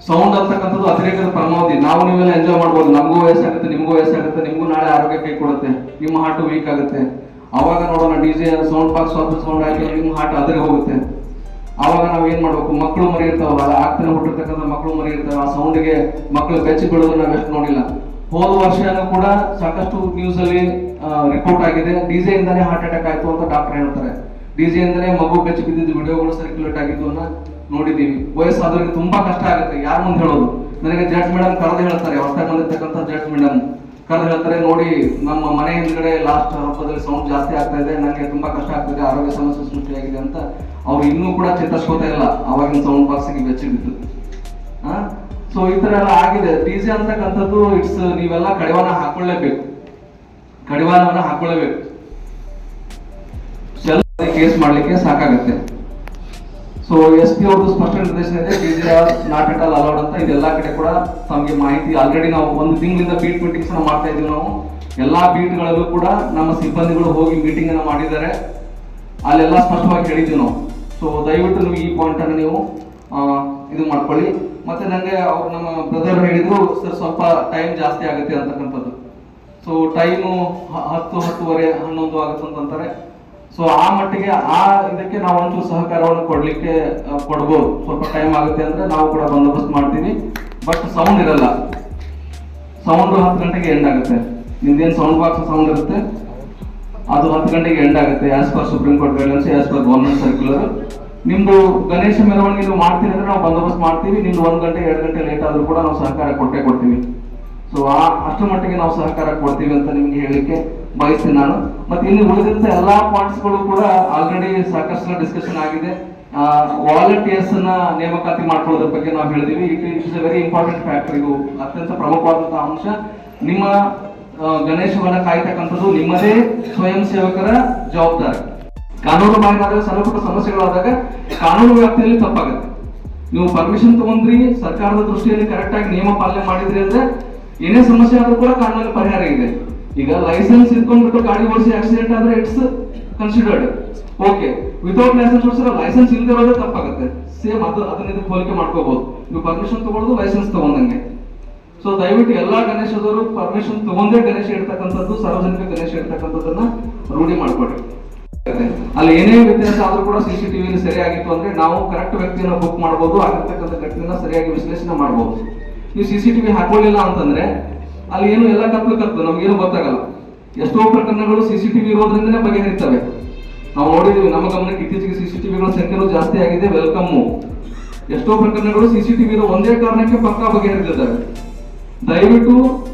ಸೌಂಡ್ ಅಂತಕ್ಕಂಥದ್ದು ಅತಿರೇಕದ ಪರಮಾವಧಿ. ನೀವೆಲ್ಲ ಎಂಜಾಯ್ ಮಾಡ್ಬೋದು, ನಮಗೂ ವಯಸ್ಸಾಗುತ್ತೆ, ನಿಮಗೂ ವಯಸ್ಸಾಗುತ್ತೆ, ನಿಮಗೂ ನಾಳೆ ಆರೋಗ್ಯ ಕೈ ಕೊಡುತ್ತೆ, ನಿಮ್ಮ ಹಾರ್ಟ್ ವೀಕ್ ಆಗುತ್ತೆ. ಅವಾಗ ನೋಡೋಣ DJ ಸೌಂಡ್ ಬಾಕ್ಸ್ ಸೌಂಡ್ ಹಾಕಿ ನಿಮ್ಮ ಹಾರ್ಟ್ ಅದ್ರೆ ಹೋಗುತ್ತೆ. ಆವಾಗ ನಾವ್ ಏನ್ ಮಾಡ್ಬೇಕು, ಮಕ್ಕಳು ಮರಿ ಇರ್ತಾವಲ್ಲ, ಆಗ್ತಾನೆ ಹುಟ್ಟಿರ್ತಕ್ಕಂಥ ಮಕ್ಕಳು ಮರಿ ಇರ್ತಾವ, ಆ ಸೌಂಡ್ಗೆ ಮಕ್ಕಳು ಬೆಚ್ಚಿ ಬೀಳೋದು ನಾವ್ ಎಷ್ಟು ನೋಡಿಲ್ಲ. ಹೋದ ವರ್ಷನೂ ಕೂಡ ಸಾಕಷ್ಟು ನ್ಯೂಸ್ ಅಲ್ಲಿ ರಿಪೋರ್ಟ್ ಆಗಿದೆ, DJ ಇಂದಾನೆ ಹಾರ್ಟ್ ಅಟ್ಯಾಕ್ ಆಯ್ತು ಅಂತ ಡಾಕ್ಟರ್ ಹೇಳ್ತಾರೆ. DJ ಇಂದಾನೆ ಮಗು ಬೆಚ್ಚಿ ಬಿದ್ದಿದ್ದು ವಿಡಿಯೋಗಳು ಸರ್ಕ್ಯುಲೇಟ್ ಆಗಿದ್ದು ನೋಡಿದೀವಿ. ವಯಸ್ಸಾದವರಿಗೆ ತುಂಬಾ ಕಷ್ಟ ಆಗುತ್ತೆ. ಯಾರ ಮುಂದೆ ಹೇಳೋದು? ನನಗೆ ಜಡ್ಜ್ ಮೇಡಮ್ ಕರೆದು ಹೇಳ್ತಾರೆ, ಹೊಸದಾಗಿ ಬಂದಿರ್ತಕ್ಕಂಥ ಜಡ್ಜ್ ಮೇಡಮ್ ಕರೆದು ಹೇಳ್ತಾರೆ, ನೋಡಿ ನಮ್ಮ ಮನೆ ಹಿಂದ್ಗಡೆ ಲಾಸ್ಟ್ ಹಬ್ಬದಲ್ಲಿ ಸೌಂಡ್ ಜಾಸ್ತಿ ಆಗ್ತಾ ಇದೆ, ನನಗೆ ತುಂಬಾ ಕಷ್ಟ ಆಗ್ತಿದೆ, ಆರೋಗ್ಯ ಸಮಸ್ಯೆ ಸೃಷ್ಟಿಯಾಗಿದೆ ಅಂತ. ಅವ್ರು ಇನ್ನೂ ಕೂಡ ಚೇತರಿಸ್ಕೋತಾ ಇಲ್ಲ ಅವಾಗಿನ ಸೌಂಡ್ ಬಾಕ್ಸ್ಗೆ ಬೆಚ್ಚಿಬಿದ್ದು. ಸೊ ಈ ತರ ಎಲ್ಲ ಆಗಿದೆ. DJ ಅಂತಕ್ಕಂಥದ್ದು ಇಟ್ಸ್, ನೀವೆಲ್ಲ ಕಡಿವಾಣವನ್ನ ಹಾಕೊಳ್ಳೇಬೇಕು. ಕೇಸ್ ಮಾಡ್ಲಿಕ್ಕೆ ಸಾಕಾಗುತ್ತೆ. ಸೊ SP ಅವ್ರದ್ದು ಸ್ಪಷ್ಟ ನಿರ್ದೇಶನ ಇದೆ, DJ not at all allowed ಅಂತ. ಇದೆಲ್ಲಾ ಕಡೆ ಕೂಡ ತಮಗೆ ಮಾಹಿತಿ ಆಲ್ರೆಡಿ ನಾವು 1 ತಿಂಗಳಿಂದ ಬೀಟ್ ಮೀಟಿಂಗ್ಸ್ ಅನ್ನ ಮಾಡ್ತಾ ಇದೀವಿ. ನಾವು ಎಲ್ಲಾ ಬೀಟ್ಗಳಲ್ಲೂ ಕೂಡ ನಮ್ಮ ಸಿಬ್ಬಂದಿಗಳು ಹೋಗಿ ಮೀಟಿಂಗ್ ಅನ್ನ ಮಾಡಿದ್ದಾರೆ. ಅಲ್ಲೆಲ್ಲ ಸ್ಪಷ್ಟವಾಗಿ ಹೇಳಿದ್ವಿ ನಾವು. ಸೊ ದಯವಿಟ್ಟು ನೀವು ಈ ಪಾಯಿಂಟ್ ಅನ್ನು ನೀವು ಇದು ಮಾಡ್ಕೊಳ್ಳಿ. ಮತ್ತೆ ನನಗೆ ಅವ್ರು ನಮ್ಮ ಬ್ರದರ್ ಹೇಳಿದ್ರು, ಸರ್ ಸ್ವಲ್ಪ ಟೈಮ್ ಜಾಸ್ತಿ ಆಗುತ್ತೆ ಅಂತಕ್ಕಂಥದ್ದು. ಸೊ ಟೈಮು 10:30 11 ಆಗುತ್ತೆ ಅಂತಂತಾರೆ. ಸೊ ಆ ಮಟ್ಟಿಗೆ ಇದಕ್ಕೆ ನಾವು ಒಂಚೂರು ಸಹಕಾರವನ್ನು ಕೊಡ್ಬೋದು. ಸ್ವಲ್ಪ ಟೈಮ್ ಆಗುತ್ತೆ ಅಂದ್ರೆ ನಾವು ಕೂಡ ಬಂದೋಬಸ್ತ್ ಮಾಡ್ತೀವಿ. ಬಟ್ ಸೌಂಡ್ ಇರಲ್ಲ. ಸೌಂಡ್ 10 ಗಂಟೆಗೆ ಎಂಡ್ ಆಗುತ್ತೆ. ನಿಮ್ದೇನು ಸೌಂಡ್ ಬಾಕ್ಸ್ ಸೌಂಡ್ ಇರುತ್ತೆ, ಅದು 10 ಗಂಟೆಗೆ ಎಂಡ್ ಆಗುತ್ತೆ as per supreme court guidelines, as per government circular. ನಿಮ್ದು ಗಣೇಶ ಮೆರವಣಿಗೆ ನೀವು ಮಾಡ್ತೀನಿ ಅಂದ್ರೆ ನಾವು ಬಂದೋಬಸ್ತ್ ಮಾಡ್ತೀವಿ. ನಿಮ್ದು 1 ಗಂಟೆ 2 ಗಂಟೆ ಲೇಟ್ ಆದ್ರೂ ಕೂಡ ನಾವು ಸಹಕಾರ ಕೊಡ್ತೀವಿ. ಸೊ ಅಷ್ಟರ ಮಟ್ಟಿಗೆ ನಾವು ಸಹಕಾರ ಕೊಡ್ತೀವಿ ಅಂತ ನಿಮ್ಗೆ ಹೇಳಲಿಕ್ಕೆ ಬಯಸ್ತೀನಿ ನಾನು. ಮತ್ತೆ ಇಲ್ಲಿ ಉಳಿದಂತ ಎಲ್ಲಾ ಪಾಯಿಂಟ್ಸ್ಗಳು ಕೂಡ ಆಲ್ರೆಡಿ ಸಾಕಷ್ಟು ಡಿಸ್ಕಷನ್ ಆಗಿದೆ. ವಾಲಂಟಿಯರ್ಸ್ ನ ನೇಮಕಾತಿ ಮಾಡ್ಕೊಳ್ಳೋದ್ರ ಬಗ್ಗೆ ನಾವು ಹೇಳಿದೀವಿ. It is a very important factor. ಇದು ಅತ್ಯಂತ ಪ್ರಮುಖವಾದಂತಹ ಅಂಶ. ನಿಮ್ಮ ಗಣೇಶವನ್ನ ಕಾಯ್ತಕ್ಕಂಥದ್ದು ನಿಮ್ಮದೇ ಸ್ವಯಂ ಸೇವಕರ ಜವಾಬ್ದಾರಿ. ಕಾನೂನು ಬಾಹಿರಾದಾಗ ಸಣ್ಣ ಪುಟ್ಟ ಸಮಸ್ಯೆಗಳಾದಾಗ ಕಾನೂನು ವ್ಯಾಪ್ತಿಯಲ್ಲಿ ತಪ್ಪಾಗುತ್ತೆ. ನೀವು ಪರ್ಮಿಷನ್ ತಗೊಂಡ್ರಿ, ಸರ್ಕಾರದ ದೃಷ್ಟಿಯಲ್ಲಿ ಕರೆಕ್ಟ್ ಆಗಿ ನಿಯಮ ಪಾಲನೆ ಮಾಡಿದ್ರಿ ಅಂದ್ರೆ ಏನೇ ಸಮಸ್ಯೆ ಆದ್ರೂ ಕೂಡ ಕಾನೂನಲ್ಲಿ ಪರಿಹಾರ ಇದೆ. ಈಗ ಲೈಸೆನ್ಸ್ ಇಟ್ಕೊಂಡ್ಬಿಟ್ಟು ಗಾಡಿ ಓಡಿಸಿ ಆಕ್ಸಿಡೆಂಟ್ ಆದ್ರೆ it's considered okay. Without licence ಓಡಿಸಿದ್ರೆ ಲೈಸೆನ್ಸ್ ಇಲ್ಲದೆ ಇರೋದೇ ತಪ್ಪಾಗುತ್ತೆ. ಸೇಮ್ ಅದನ್ನ ಇದಕ್ಕೆ ಹೋಲಿಕೆ ಮಾಡ್ಕೋಬಹುದು. ನೀವು ಪರ್ಮಿಷನ್ ತಗೊಳ್ಳೋದು ಲೈಸೆನ್ಸ್ ತಗೊಂಡಂಗೆ. ಸೊ ದಯವಿಟ್ಟು ಎಲ್ಲಾ ಗಣೇಶದವರು ಪರ್ಮಿಷನ್ ತಗೊಂಡೇ ಗಣೇಶ ಇಡ್ತಕ್ಕಂಥದ್ದು, ಸಾರ್ವಜನಿಕ ಗಣೇಶ ಇಡ್ತಕ್ಕಂಥದ್ದನ್ನ ರೂಢಿ ಮಾಡ್ಕೊಡ್ರಿ. ಅಲ್ಲಿ ಏನೇ ವ್ಯತ್ಯಾಸ ಆದ್ರೂ ಕೂಡ CCTV ಸರಿಯಾಗಿತ್ತು ಅಂದ್ರೆ ನಾವು ಕರೆಕ್ಟ್ ವ್ಯಕ್ತಿಯನ್ನ ಬುಕ್ ಮಾಡಬಹುದು, ಆಗಿರ್ತಕ್ಕಂಥ ಘಟನೆಯನ್ನ ಸರಿಯಾಗಿ ವಿಶ್ಲೇಷಣೆ ಮಾಡಬಹುದು. ನೀವು CCTV ಹಾಕೊಳ್ಳಿಲ್ಲ ಅಂತಂದ್ರೆ ಅಲ್ಲಿ ಏನು ಎಲ್ಲ ಕತ್ಲು ನಮ್ಗೇನು ಗೊತ್ತಾಗಲ್ಲ. ಎಷ್ಟೋ ಪ್ರಕರಣಗಳು CCTV ಇರೋದ್ರಿಂದನೇ ಬಗೆಹರಿತವೆ. ನಾವು ನೋಡಿದೀವಿ, ನಮ್ಮ ಗಮನಕ್ಕೆ ಇತ್ತೀಚೆಗೆ CCTVಗಳ ಸಂಖ್ಯೆನೂ ಜಾಸ್ತಿ ಆಗಿದೆ, ವೆಲ್ಕಮ್. ಎಷ್ಟೋ ಪ್ರಕರಣಗಳು CCTV ಇರೋ ಒಂದೇ ಕಾರಣಕ್ಕೆ ಪಕ್ಕಾ ಬಗೆಹರಿದಿದ್ದಾವೆ. ದಯವಿಟ್ಟು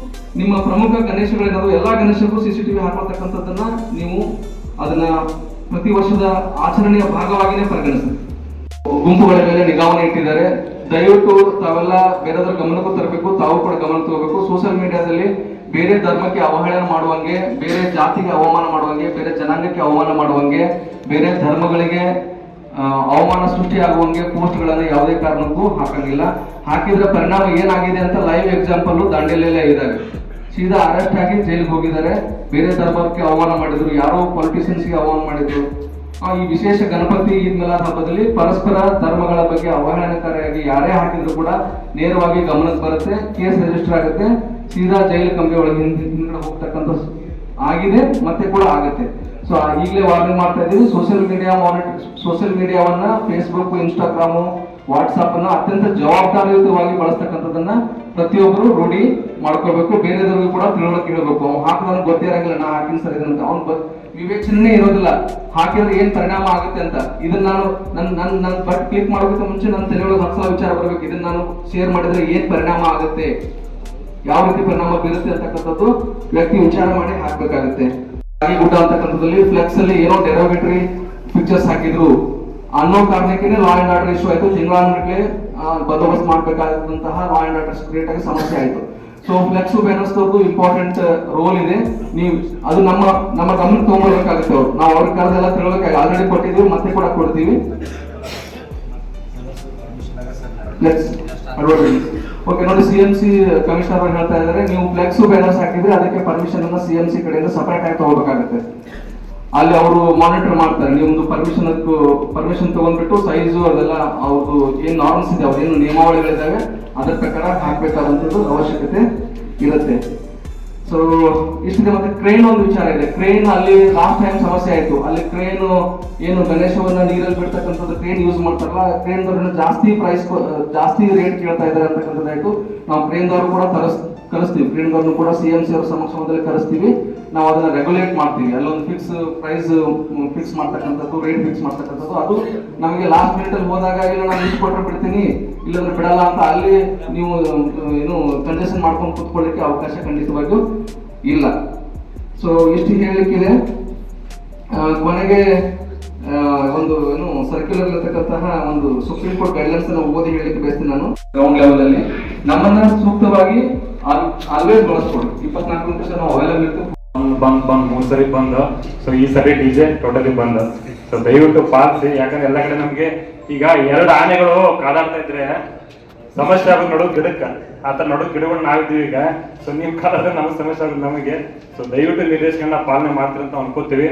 ನಿಮ್ಮ ಪ್ರಮುಖ ಗಣೇಶಗಳೇನಾದ್ರು ಎಲ್ಲಾ ಗಣೇಶಕ್ಕೂ CCTV ಹಾಕೊಳ್ತಕ್ಕಂಥದ್ದನ್ನ ನೀವು ಅದನ್ನ ಪ್ರತಿ ವರ್ಷದ ಆಚರಣೆಯ ಭಾಗವಾಗಿನೇ ಪರಿಗಣಿಸಿ. ಗುಂಪುಗಳ ಮೇಲೆ ನಿಗಾವಣೆ ಇಟ್ಟಿದ್ದಾರೆ. ದಯವಿಟ್ಟು ತಾವೆಲ್ಲ ಬೇರೆದರ ಗಮನಕ್ಕೂ ತರಬೇಕು, ತಾವು ಕೂಡ ಗಮನ ತಗೋಬೇಕು. ಸೋಷಿಯಲ್ ಮೀಡಿಯಾದಲ್ಲಿ ಬೇರೆ ಧರ್ಮಕ್ಕೆ ಅವಹೇಳನ ಮಾಡುವಂಗೆ, ಬೇರೆ ಜಾತಿಗೆ ಅವಮಾನ ಮಾಡುವಂಗೆ, ಬೇರೆ ಜನಾಂಗಕ್ಕೆ ಅವಮಾನ ಮಾಡುವಂಗೆ, ಬೇರೆ ಧರ್ಮಗಳಿಗೆ ಅವಮಾನ ಸೃಷ್ಟಿಯಾಗುವಂಗೆ ಪೋಸ್ಟ್ಗಳನ್ನು ಯಾವುದೇ ಕಾರಣಕ್ಕೂ ಹಾಕಂಗಿಲ್ಲ. ಹಾಕಿದ್ರೆ ಪರಿಣಾಮ ಏನಾಗಿದೆ ಅಂತ ಲೈವ್ ಎಕ್ಸಾಂಪಲ್ ದಾಂಡೇಲಿಯಲ್ಲೇ ಇದ್ದಾರೆ. ಸೀದಾ ಅರೆಸ್ಟ್ ಆಗಿ ಜೈಲಿಗೆ ಹೋಗಿದ್ದಾರೆ. ಬೇರೆ ಧರ್ಮಕ್ಕೆ ಅವಮಾನ ಮಾಡಿದ್ರು, ಯಾರೋ ಪೊಲಿಟಿಷಿಯನ್ಸ್ಗೆ ಅವಮಾನ ಮಾಡಿದ್ರು. ಈ ವಿಶೇಷ ಗಣಪತಿ ಈದ್ ಮಿಲಾದ್ ಹಬ್ಬದಲ್ಲಿ ಪರಸ್ಪರ ಧರ್ಮಗಳ ಬಗ್ಗೆ ಅವಹೇಳನಕಾರಿಯಾಗಿ ಯಾರೇ ಹಾಕಿದ್ರು ಕೂಡ ನೇರವಾಗಿ ಗಮನಕ್ಕೆ ಬರುತ್ತೆ, ಕೇಸ್ ರಿಜಿಸ್ಟರ್ ಆಗುತ್ತೆ, ಸೀದಾ ಜೈಲು ಕಂಬಿ ಒಳಗೆ ಹಿಂದ್ಗಡೆ ಹೋಗ್ತಕ್ಕಂಥ ಆಗಿದೆ, ಮತ್ತೆ ಕೂಡ ಆಗುತ್ತೆ. ಸೊ ಈಗಲೇ ವಾರ್ನಿಂಗ್ ಮಾಡ್ತಾ ಇದ್ದೀವಿ. ಸೋಷಿಯಲ್ ಮೀಡಿಯಾವನ್ನ ಫೇಸ್ಬುಕ್, ಇನ್ಸ್ಟಾಗ್ರಾಮು, ವಾಟ್ಸ್ಆಪ್ ಅನ್ನ ಅತ್ಯಂತ ಜವಾಬ್ದಾರಿಯುತವಾಗಿ ಬಳಸ್ತಕ್ಕಂಥದ್ದನ್ನ ಪ್ರತಿಯೊಬ್ಬರು ರೂಢಿ ಮಾಡ್ಕೋಬೇಕು. ಬೇರೆದವ್ರಿಗೂ ಕೂಡ ತಿಳುವಳಿಕೆ ಇಡಬೇಕು. ಅವ್ನು ಹಾಕಿದವನು ಗೊತ್ತೇ ಇರಂಗಿಲ್ಲ, ನಾ ಹಾಕಿನ ಸರಿ ಅಂತ ಅವ್ನು ವಿವೇಚನೆ ಇರೋದಿಲ್ಲ. ಹಾಕಿದ್ರೆ ಏನ್ ಪರಿಣಾಮ ಆಗುತ್ತೆ ಅಂತ. ಇದನ್ನ ನಾನು ನನ್ನ ಬಟ್ ಕ್ಲಿಕ್ ಮಾಡೋದಕ್ಕೆ ಮುಂಚೆ ನನ್ನ ತಲೆಯೊಳಗೆ 10 ಸಲ ವಿಚಾರ ಬರ್ಬೇಕು. ಇದನ್ನ ನಾನು ಶೇರ್ ಮಾಡಿದ್ರೆ ಏನ್ ಪರಿಣಾಮ ಆಗುತ್ತೆ, ಯಾವ ರೀತಿ ಪರಿಣಾಮ ಬೀರುತ್ತೆ ಅಂತಕ್ಕಂಥದ್ದು ವ್ಯಕ್ತಿ ವಿಚಾರ ಮಾಡಿ ಹಾಕ್ಬೇಕಾಗುತ್ತೆ. ಗುಡ್ಡ ಅಂತಕ್ಕಂಥದ್ದಲ್ಲಿ ಫ್ಲೆಕ್ಸ್ ಅಲ್ಲಿ ಏನೋ ಡೆರೋಗೇಟರಿ ಪಿಕ್ಚರ್ಸ್ ಹಾಕಿದ್ರು ಅನ್ನೋ ಕಾರಣಕ್ಕೆ ಲಾ ಅಂಡ್ ಆರ್ಡರ್ ಇಶ್ಯೂ ಆಯ್ತು. ತಿಂಗಳಾನ್ಗಟ್ಲೆ ಬಂದೋಬಸ್ತ್ ಮಾಡಬೇಕಾದಂತಹ ಲಾ ಅಂಡ್ ಆರ್ಡರ್ ಕ್ರಿಯೇಟ್ ಆಗಿ ಸಮಸ್ಯೆ ಆಯ್ತು. So flex banners important role ಇದೆ. ನೀವು ಅದು ನಮ್ಮ ಗಮನಕ್ಕೆ ತಗೊಂಡ್ಬರ್ಬೇಕಾಗುತ್ತೆ. ಅವ್ರು ನಾವು ಅವ್ರ ಕಾಲದೆಲ್ಲ ತಿಳ್ಬೇಕಾಗಿ ಆಲ್ರೆಡಿ ಕೊಟ್ಟಿದ್ದೀವಿ, ಮತ್ತೆ ಕೂಡ ಕೊಡ್ತೀವಿ. ಓಕೆ ನೋಡಿ, CMC ಕಮಿಷನರ್ ಅವರು ಹೇಳ್ತಾ ಇದ್ದಾರೆ, ನೀವು ಫ್ಲೆಕ್ಸ್ ಬ್ಯಾನರ್ಸ್ ಹಾಕಿದ್ರೆ ಅದಕ್ಕೆ ಪರ್ಮಿಷನ್ ಅನ್ನ CMC ಕಡೆಯಿಂದ ಸಪರೇಟ್ ಆಗಿ ತಗೋಬೇಕಾಗುತ್ತೆ. ಅಲ್ಲಿ ಅವರು ಮಾನಿಟರ್ ಮಾಡ್ತಾರೆ. ನಿಮ್ದು ಪರ್ಮಿಷನ್ ತಗೊಂಡ್ಬಿಟ್ಟು ಸೈಜು ಅದೆಲ್ಲ ಅವ್ರದ್ದು ಏನ್ ನಾರ್ಮ್ಸ್ ಇದೆ, ಅವ್ರ ಏನು ನಿಯಮಾವಳಿಗಳಿದ್ದಾವೆ ಅದರ ಪ್ರಕಾರ ಹಾಕ್ಬೇಕಾದಂಥದ್ದು ಅವಶ್ಯಕತೆ ಇರುತ್ತೆ. ಸೊ ಇಷ್ಟಿದೆ. ಮತ್ತೆ ಕ್ರೇನ್ ಒಂದು ವಿಚಾರ ಇದೆ. ಕ್ರೇನ್ ಅಲ್ಲಿ ಲಾಸ್ಟ್ ಟೈಮ್ ಸಮಸ್ಯೆ ಆಯ್ತು. ಅಲ್ಲಿ ಕ್ರೇನ್ ಏನು ಗಣೇಶವನ್ನ ನೀರಲ್ಲಿ ಬಿಡ್ತಕ್ಕಂಥದ್ದು ಕ್ರೇನ್ ಯೂಸ್ ಮಾಡ್ತಾರಲ್ಲ, ಕ್ರೇನ್ ದವ್ರನ್ನ ಜಾಸ್ತಿ ರೇಟ್ ಕೇಳ್ತಾ ಇದ್ದಾರೆ ಅಂತಕ್ಕಂಥದ್ದಾಯ್ತು. ನಾವು ಕ್ರೇನ್ ದವರು ಕೂಡ ಕರೆಸ್ತೀವಿ. ಕ್ರೇನ್ ದವ್ರನ್ನು ಕೂಡ CMC ಅವರ ಸಮಕ್ಷಮದಲ್ಲಿ ಕರೆಸ್ತೀವಿ. ನಾವು ಅದನ್ನ ರೆಗ್ಯುಲೇಟ್ ಮಾಡ್ತೀವಿ. ಅಲ್ಲೊಂದು ಪ್ರೈಸ್ ಫಿಕ್ಸ್ ಮಾಡ್ತಕ್ಕಂಥದ್ದು, ರೇಟ್ ಫಿಕ್ಸ್ ಮಾಡ್ತಕ್ಕಂಥದ್ದು. ಅದು ನಮಗೆ ಲಾಸ್ಟ್ ಮಿನಿಟ್ ಅಲ್ಲಿ ಹೋದಾಗ ಇಲ್ಲ ನಾನು ಇಷ್ಟು ಕೊಟ್ಟರೆ ಬಿಡ್ತೀನಿ, ಇಲ್ಲಾಂದ್ರೆ ಬಿಡಲ್ಲ ಅಂತ ಅಲ್ಲಿ ನೀವು ಏನು ಕನ್ಸೆಷನ್ ಮಾಡ್ಕೊಂಡು ಕೂತ್ಕೊಳ್ಳಿಕ್ಕೆ ಅವಕಾಶ ಖಂಡಿತವಾಗಿಯೂ ಇಲ್ಲ. ಸೊ ಇಷ್ಟು ಹೇಳಲಿಕ್ಕಿದೆ. ಕೊನೆಗೆ ಒಂದು ಏನು ಸರ್ಕ್ಯುಲರ್ ಇರತಕ್ಕಂತಹ ಒಂದು ಸುಪ್ರೀಂ ಕೋರ್ಟ್ ಗೈಡ್ಲೈನ್ಸ್ ಅನ್ನು ಓದಿ ಹೇಳಲಿಕ್ಕೆ ಬಯಸ್ತೀನಿ ನಾನು. ಗ್ರೌಂಡ್ ಲೆವೆಲ್ ಅಲ್ಲಿ ನಮ್ಮನ್ನ ಸೂಕ್ತವಾಗಿ ಆಲ್ವೇಸ್ ಬಳಸ್ಕೊಡ್ರಿ. 24 ನಿಮಿಷ ನಾವು ಅವೈಲೇಬಲ್ ಇರ್ತೀವಿ. ಬಂದ್ 3 ಸರಿ ಬಂದ. ಸೊ ಈ ಸರಿ DJ ಟೋಟಲಿ ಬಂದ. ಸೊ ದಯವಿಟ್ಟು ಪಾಲಿಸಿ. ಯಾಕಂದ್ರೆ ಎಲ್ಲ ಕಡೆ ನಮ್ಗೆ ಈಗ 2 ಆನೆಗಳು ಕಾದಾಡ್ತಾ ಇದ್ರೆ ಸಮಸ್ಯೆ ಆಗೋದು ನಡು ಗಿಡಕ್ಕ, ಆತರ ನಡು ಗಿಡಗಳನ್ನ ನಾವಿದ್ದೀವಿ ಈಗ. ಸೊ ನೀವು ಕಾಲಾದ್ರೆ ನಮಗೆ ಸಮಸ್ಯೆ ಆಗೋದು ನಮಗೆ. ಸೊ ದಯವಿಟ್ಟು ನಿರ್ದೇಶಕಗಳನ್ನ ಪಾಲನೆ ಮಾಡ್ತೀರಿ ಅಂತ ಅನ್ಕೋತೀವಿ.